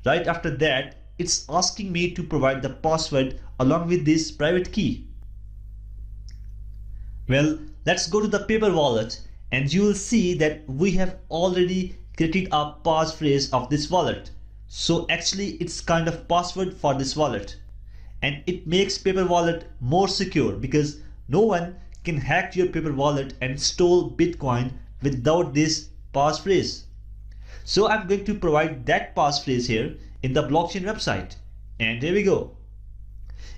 Right after that, it's asking me to provide the password along with this private key. Well, let's go to the paper wallet and you will see that we have already created a passphrase of this wallet. So actually it's kind of password for this wallet, and it makes paper wallet more secure because no one can hack your paper wallet and steal Bitcoin without this passphrase. So I'm going to provide that passphrase here in the blockchain website, and there we go.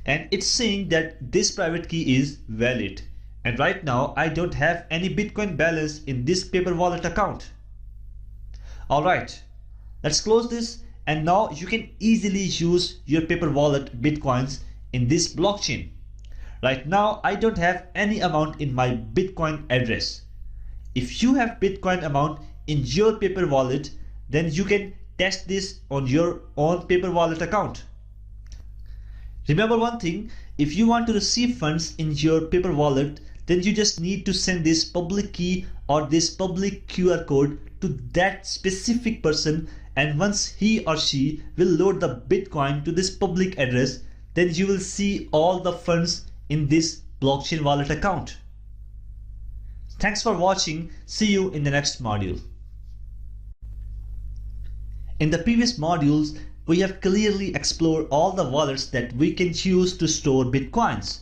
And it's saying that this private key is valid. And right now I don't have any Bitcoin balance in this paper wallet account. Alright, let's close this, and now you can easily use your paper wallet Bitcoins in this blockchain. Right now I don't have any amount in my Bitcoin address. If you have Bitcoin amount in your paper wallet, then you can test this on your own paper wallet account. Remember one thing, if you want to receive funds in your paper wallet, then you just need to send this public key or this public QR code to that specific person, and once he or she will load the Bitcoin to this public address, then you will see all the funds in this blockchain wallet account. Thanks for watching. See you in the next module. In the previous modules, we have clearly explored all the wallets that we can choose to store Bitcoins.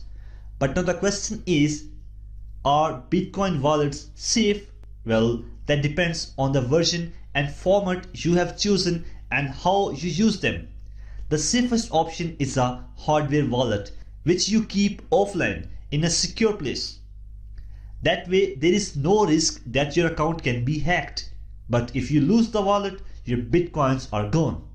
But now the question is, are Bitcoin wallets safe? Well, that depends on the version and format you have chosen and how you use them. The safest option is a hardware wallet, which you keep offline in a secure place. That way there is no risk that your account can be hacked. But if you lose the wallet, your Bitcoins are gone.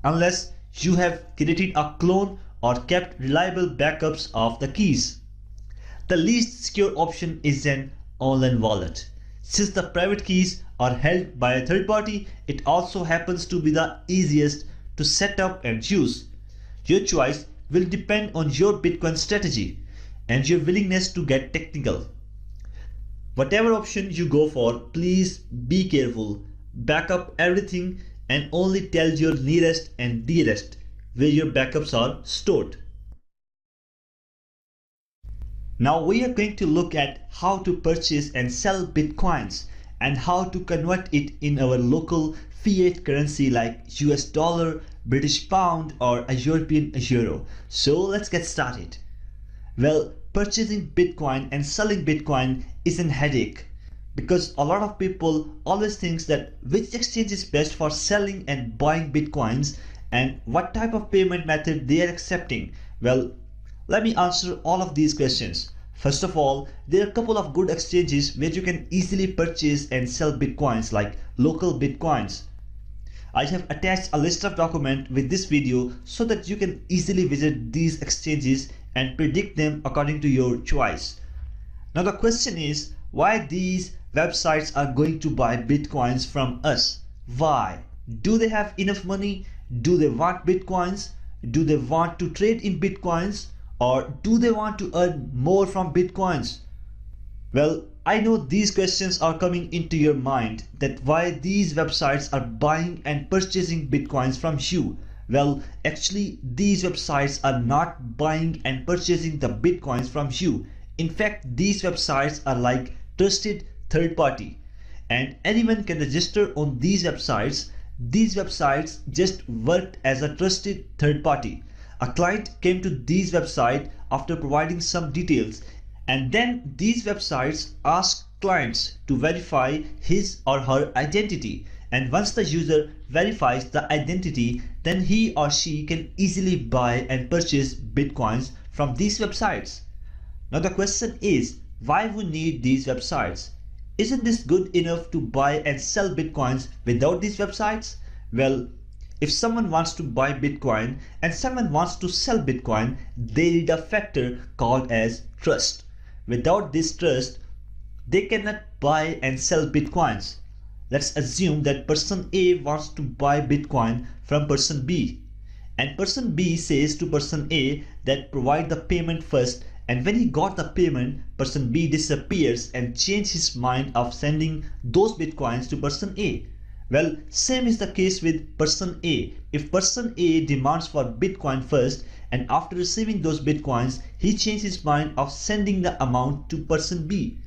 Unless you have created a clone or kept reliable backups of the keys. The least secure option is an online wallet. Since the private keys are held by a third party, it also happens to be the easiest to set up and use. Your choice will depend on your Bitcoin strategy and your willingness to get technical. Whatever option you go for, please be careful. Back up everything and only tell your nearest and dearest where your backups are stored. Now we are going to look at how to purchase and sell Bitcoins and how to convert it in our local fiat currency like US dollar, British pound or a European euro. So let's get started. Well, purchasing Bitcoin and selling Bitcoin is an headache because a lot of people always thinks that which exchange is best for selling and buying Bitcoins and what type of payment method they are accepting. Well, let me answer all of these questions. First of all, there are a couple of good exchanges where you can easily purchase and sell Bitcoins like local Bitcoins. I have attached a list of documents with this video so that you can easily visit these exchanges and predict them according to your choice. Now the question is, why these websites are going to buy Bitcoins from us? Why? Do they have enough money? Do they want Bitcoins? Do they want to trade in Bitcoins? Or do they want to earn more from Bitcoins? Well, I know these questions are coming into your mind, that why these websites are buying and purchasing Bitcoins from you. Well, actually these websites are not buying and purchasing the Bitcoins from you. In fact, these websites are like trusted third party and anyone can register on these websites. These websites just worked as a trusted third party. A client came to these websites after providing some details, and then these websites ask clients to verify his or her identity, and once the user verifies the identity, then he or she can easily buy and purchase Bitcoins from these websites. Now the question is, why we need these websites? Isn't this good enough to buy and sell Bitcoins without these websites? Well, if someone wants to buy Bitcoin and someone wants to sell Bitcoin, they need a factor called as trust. Without this trust, they cannot buy and sell Bitcoins. Let's assume that person A wants to buy Bitcoin from person B, and person B says to person A that provide the payment first and when he got the payment, person B disappears and changes his mind of sending those bitcoins to person A. Well, same is the case with person A. If person A demands for bitcoin first, and after receiving those bitcoins, he changes his mind of sending the amount to person B.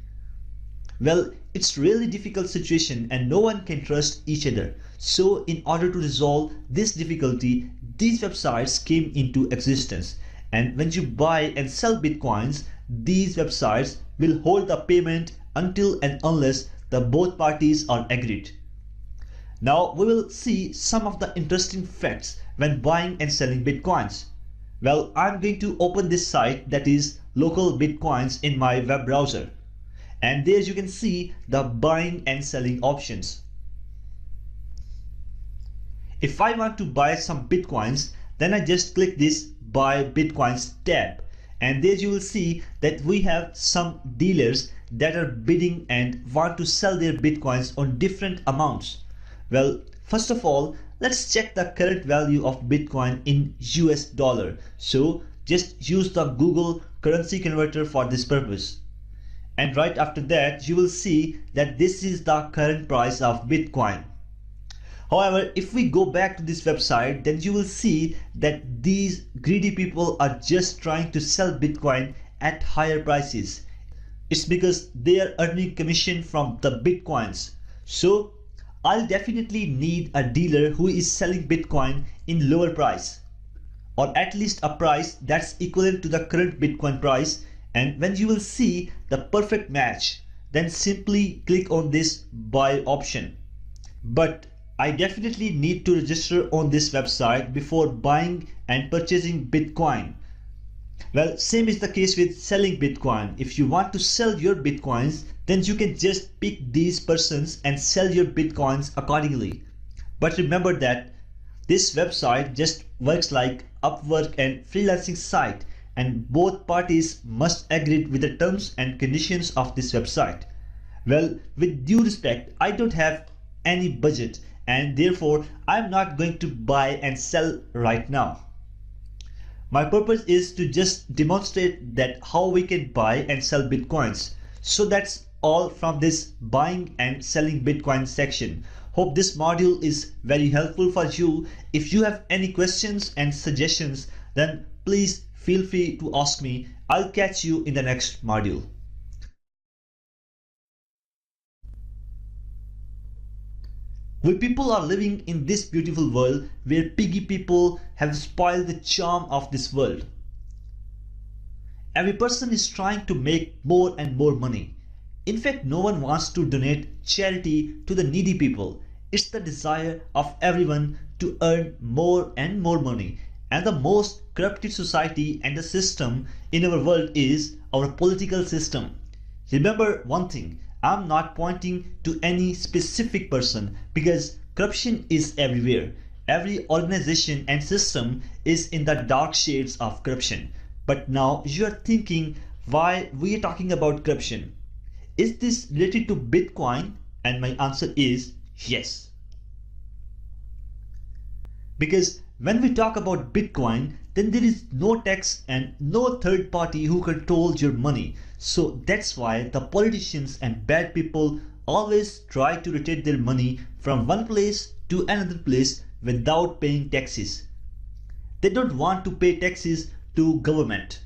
Well, it's really difficult situation and no one can trust each other. So in order to resolve this difficulty, these websites came into existence. And when you buy and sell bitcoins, these websites will hold the payment until and unless the both parties are agreed. Now we will see some of the interesting facts when buying and selling bitcoins. Well, I'm going to open this site, that is local bitcoins, in my web browser. And there you can see the buying and selling options. If I want to buy some bitcoins, then I just click this buy bitcoins tab, and there you will see that we have some dealers that are bidding and want to sell their bitcoins on different amounts. Well, first of all, let's check the current value of bitcoin in US dollar. So just use the Google currency converter for this purpose. And right after that, you will see that this is the current price of bitcoin. However, if we go back to this website, then you will see that these greedy people are just trying to sell bitcoin at higher prices. It's because they are earning commission from the bitcoins. So I'll definitely need a dealer who is selling bitcoin in lower price, or at least a price that's equivalent to the current bitcoin price. And when you will see the perfect match, then simply click on this buy option. But I definitely need to register on this website before buying and purchasing bitcoin. Well, same is the case with selling bitcoin. If you want to sell your bitcoins, then you can just pick these persons and sell your bitcoins accordingly. But remember that this website just works like Upwork and freelancing site, and both parties must agree with the terms and conditions of this website. Well, with due respect, I don't have any budget, and therefore I'm not going to buy and sell right now. My purpose is to just demonstrate that how we can buy and sell bitcoins. So that's all from this buying and selling bitcoin section. Hope this module is very helpful for you. If you have any questions and suggestions, then please feel free to ask me. I'll catch you in the next module. We people are living in this beautiful world where piggy people have spoiled the charm of this world. Every person is trying to make more and more money. In fact, no one wants to donate charity to the needy people. It's the desire of everyone to earn more and more money. And the most corrupted society and the system in our world is our political system. Remember one thing, I'm not pointing to any specific person, because corruption is everywhere. Every organization and system is in the dark shades of corruption. But now you are thinking why we are talking about corruption. Is this related to Bitcoin? And my answer is yes. Because when we talk about Bitcoin, then there is no tax and no third party who controls your money. So that's why the politicians and bad people always try to rotate their money from one place to another place without paying taxes. They don't want to pay taxes to government.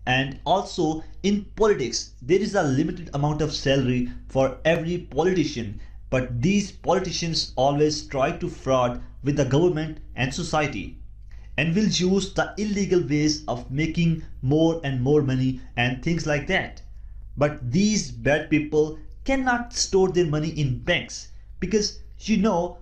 And also in politics, there is a limited amount of salary for every politician, but these politicians always try to fraud with the government and society, and will use the illegal ways of making more and more money and things like that. But these bad people cannot store their money in banks, because you know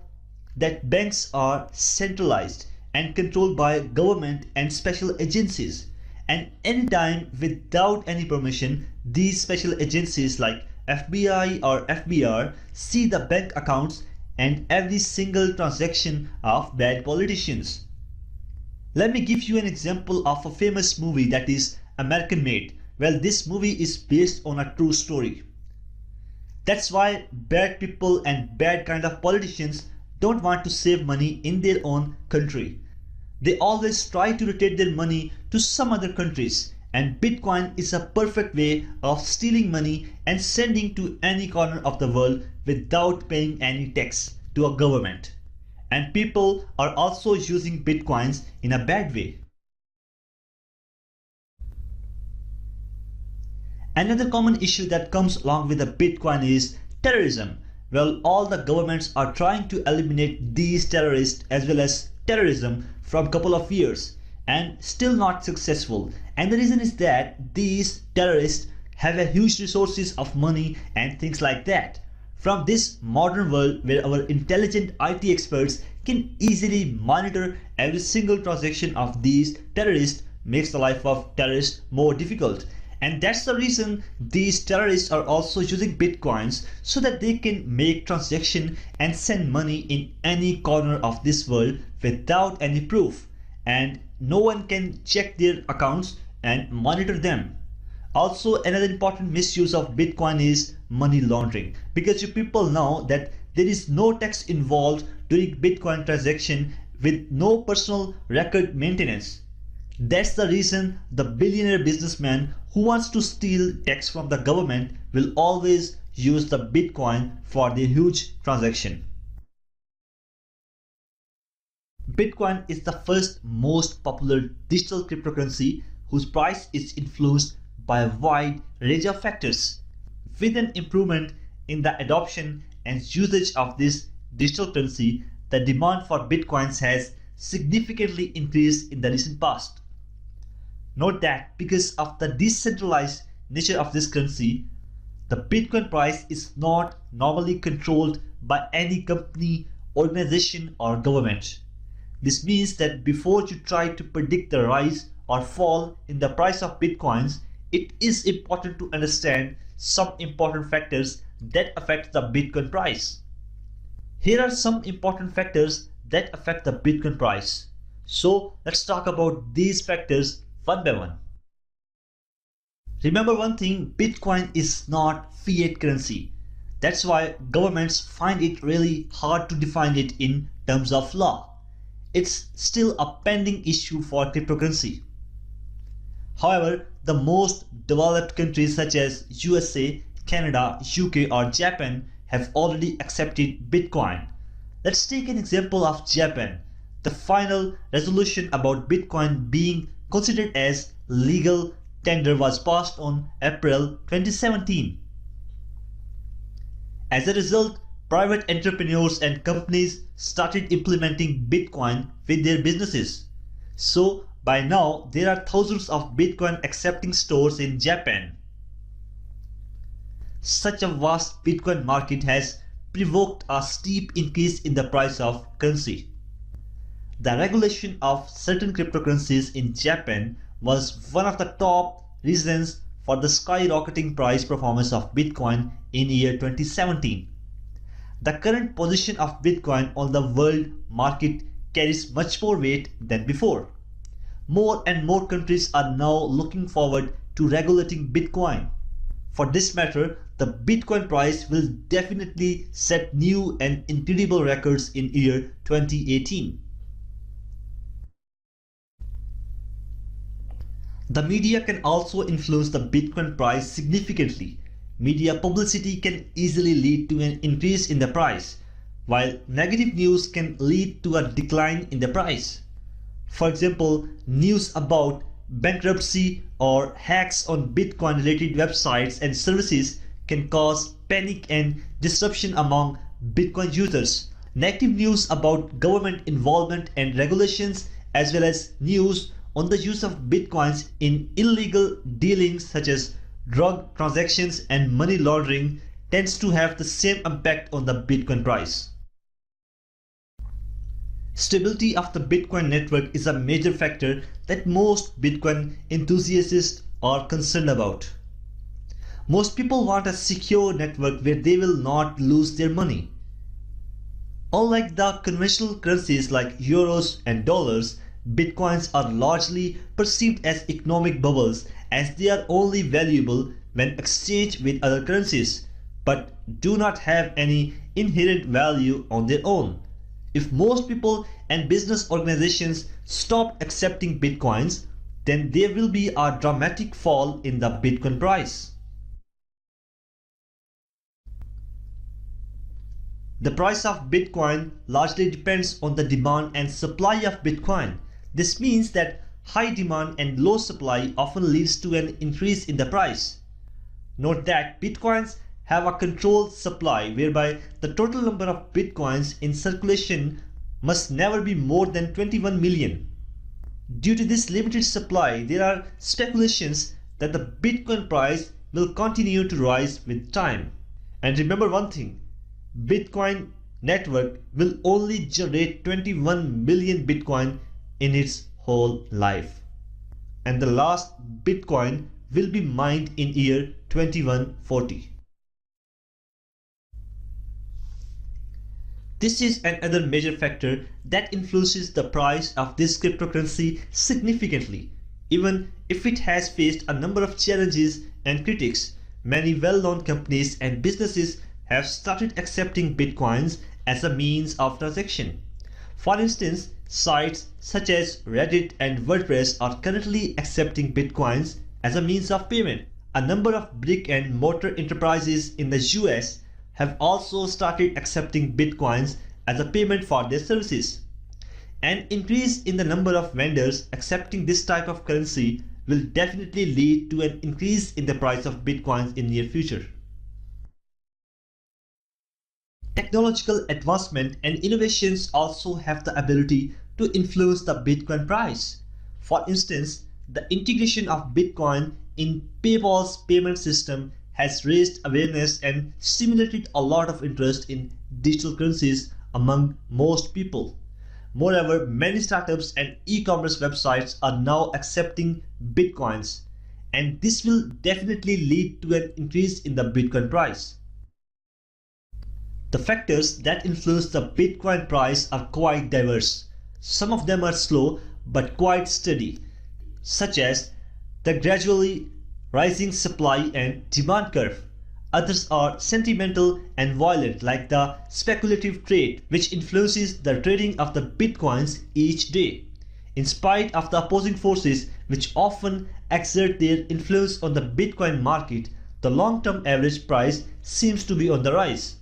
that banks are centralized and controlled by government and special agencies. And anytime without any permission, these special agencies like FBI or FBR see the bank accounts and every single transaction of bad politicians. Let me give you an example of a famous movie, that is American Made. Well, this movie is based on a true story. That's why bad people and bad kind of politicians don't want to save money in their own country. They always try to rotate their money to some other countries, and Bitcoin is a perfect way of stealing money and sending to any corner of the world without paying any tax to a government. And people are also using Bitcoins in a bad way. Another common issue that comes along with the Bitcoin is terrorism. Well, all the governments are trying to eliminate these terrorists as well as terrorism from a couple of years and still not successful. And the reason is that these terrorists have a huge resources of money and things like that. From this modern world where our intelligent IT experts can easily monitor every single transaction of these terrorists makes the life of terrorists more difficult. And that's the reason these terrorists are also using Bitcoins so that they can make transaction and send money in any corner of this world without any proof. And no one can check their accounts and monitor them. Also, another important misuse of Bitcoin is money laundering, because you people know that there is no tax involved during Bitcoin transaction with no personal record maintenance. That's the reason the billionaire businessman who wants to steal tax from the government will always use the Bitcoin for their huge transaction. Bitcoin is the first most popular digital cryptocurrency whose price is influenced by a wide range of factors. With an improvement in the adoption and usage of this digital currency, the demand for Bitcoins has significantly increased in the recent past. Note that because of the decentralized nature of this currency, the Bitcoin price is not normally controlled by any company, organization or government. This means that before you try to predict the rise or fall in the price of Bitcoins, it is important to understand some important factors that affect the Bitcoin price. Here are some important factors that affect the Bitcoin price. So let's talk about these factors one by one. Remember one thing, Bitcoin is not fiat currency. That's why governments find it really hard to define it in terms of law. It's still a pending issue for cryptocurrency. However, the most developed countries such as USA, Canada, UK or Japan have already accepted Bitcoin. Let's take an example of Japan. The final resolution about Bitcoin being considered as legal tender was passed on April 2017. As a result, private entrepreneurs and companies started implementing Bitcoin with their businesses. So by now there are thousands of Bitcoin accepting stores in Japan. Such a vast Bitcoin market has provoked a steep increase in the price of currency. The regulation of certain cryptocurrencies in Japan was one of the top reasons for the skyrocketing price performance of Bitcoin in year 2017. The current position of Bitcoin on the world market carries much more weight than before. More and more countries are now looking forward to regulating Bitcoin. For this matter, the Bitcoin price will definitely set new and incredible records in year 2018. The media can also influence the Bitcoin price significantly. Media publicity can easily lead to an increase in the price, while negative news can lead to a decline in the price. For example, news about bankruptcy or hacks on Bitcoin related websites and services can cause panic and disruption among Bitcoin users. Negative news about government involvement and regulations, as well as news on the use of Bitcoins in illegal dealings such as drug transactions and money laundering, tends to have the same impact on the Bitcoin price. Stability of the Bitcoin network is a major factor that most Bitcoin enthusiasts are concerned about. Most people want a secure network where they will not lose their money. Unlike the conventional currencies like euros and dollars, Bitcoins are largely perceived as economic bubbles, as they are only valuable when exchanged with other currencies, but do not have any inherent value on their own. If most people and business organizations stopped accepting Bitcoins, then there will be a dramatic fall in the Bitcoin price. The price of Bitcoin largely depends on the demand and supply of Bitcoin. This means that high demand and low supply often leads to an increase in the price. Note that Bitcoins have a controlled supply whereby the total number of Bitcoins in circulation must never be more than 21 million. Due to this limited supply, there are speculations that the Bitcoin price will continue to rise with time. And remember one thing, Bitcoin network will only generate 21 million Bitcoin in its whole life. And the last Bitcoin will be mined in year 2140. This is another major factor that influences the price of this cryptocurrency significantly. Even if it has faced a number of challenges and critics, many well-known companies and businesses have started accepting Bitcoins as a means of transaction. For instance, sites such as Reddit and WordPress are currently accepting Bitcoins as a means of payment. A number of brick and mortar enterprises in the US have also started accepting Bitcoins as a payment for their services. An increase in the number of vendors accepting this type of currency will definitely lead to an increase in the price of Bitcoins in the near future. Technological advancement and innovations also have the ability to influence the Bitcoin price. For instance, the integration of Bitcoin in PayPal's payment system has raised awareness and stimulated a lot of interest in digital currencies among most people. Moreover, many startups and e-commerce websites are now accepting Bitcoins, and this will definitely lead to an increase in the Bitcoin price. The factors that influence the Bitcoin price are quite diverse. Some of them are slow but quite steady, such as the gradually rising supply and demand curve. Others are sentimental and violent, like the speculative trade, which influences the trading of the Bitcoins each day. In spite of the opposing forces which often exert their influence on the Bitcoin market, the long-term average price seems to be on the rise.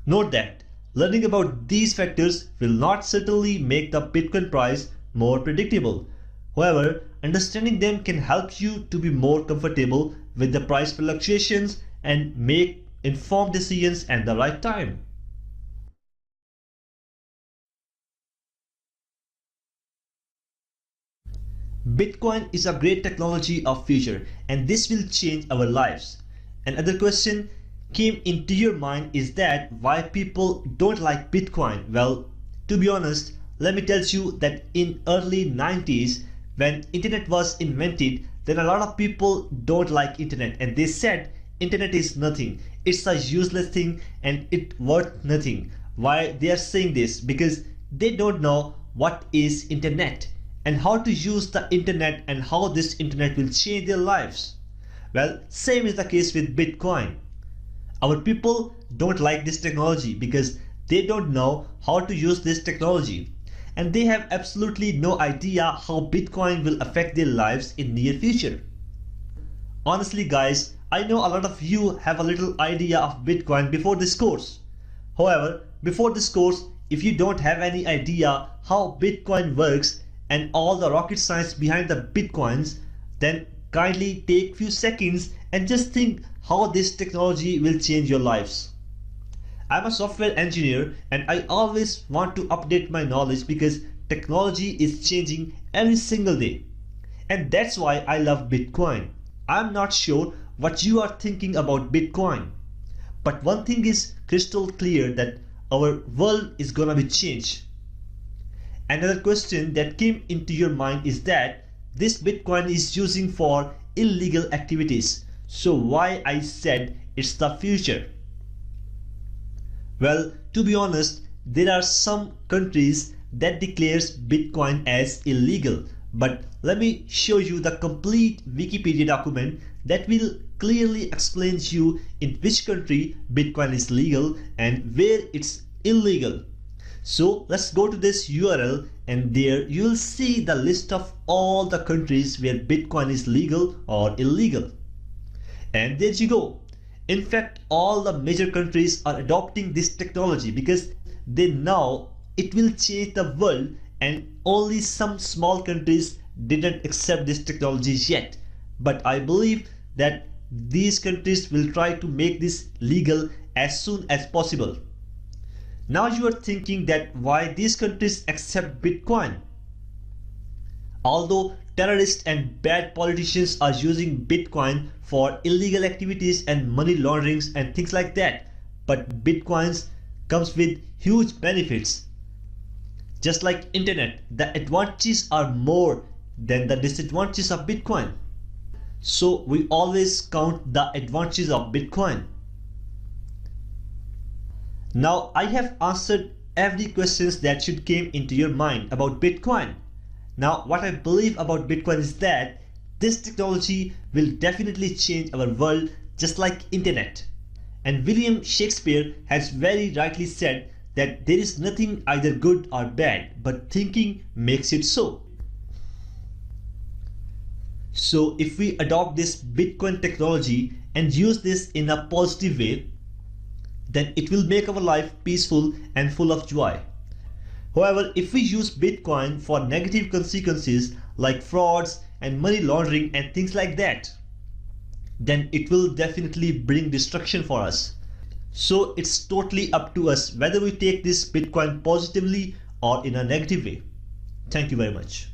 Note that learning about these factors will not certainly make the Bitcoin price more predictable. However, understanding them can help you to be more comfortable with the price fluctuations and make informed decisions at the right time. Bitcoin is a great technology of future, and this will change our lives. Another question came into your mind is that why people don't like Bitcoin. Well, to be honest, let me tell you that in early 90s when internet was invented, then a lot of people don't like internet and they said internet is nothing, it's a useless thing and it worth nothing. Why they are saying this? Because they don't know what is internet and how to use the internet and how this internet will change their lives. Well, same is the case with Bitcoin. Our people don't like this technology because they don't know how to use this technology and they have absolutely no idea how Bitcoin will affect their lives in near future. Honestly guys, I know a lot of you have a little idea of Bitcoin before this course. However, before this course, if you don't have any idea how Bitcoin works and all the rocket science behind the Bitcoins, then kindly take few seconds and just think how this technology will change your lives. I'm a software engineer and I always want to update my knowledge because technology is changing every single day. And that's why I love Bitcoin. I'm not sure what you are thinking about Bitcoin. But one thing is crystal clear, that our world is gonna be changed. Another question that came into your mind is that this Bitcoin is using for illegal activities. So why I said it's the future? Well, to be honest, there are some countries that declares Bitcoin as illegal. But let me show you the complete Wikipedia document that will clearly explain to you in which country Bitcoin is legal and where it's illegal. So let's go to this URL, and there you will see the list of all the countries where Bitcoin is legal or illegal. And there you go. In fact, all the major countries are adopting this technology because they know it will change the world, and only some small countries didn't accept this technology yet. But I believe that these countries will try to make this legal as soon as possible. Now you are thinking that why these countries accept Bitcoin? Although terrorists and bad politicians are using Bitcoin for illegal activities and money launderings and things like that, but Bitcoins comes with huge benefits. Just like internet, the advantages are more than the disadvantages of Bitcoin. So we always count the advantages of Bitcoin. Now I have answered every questions that should came into your mind about Bitcoin. Now what I believe about Bitcoin is that this technology will definitely change our world just like internet. And William Shakespeare has very rightly said that there is nothing either good or bad, but thinking makes it so. So if we adopt this Bitcoin technology and use this in a positive way, then it will make our life peaceful and full of joy. However, if we use Bitcoin for negative consequences like frauds and money laundering and things like that, then it will definitely bring destruction for us. So it's totally up to us whether we take this Bitcoin positively or in a negative way. Thank you very much.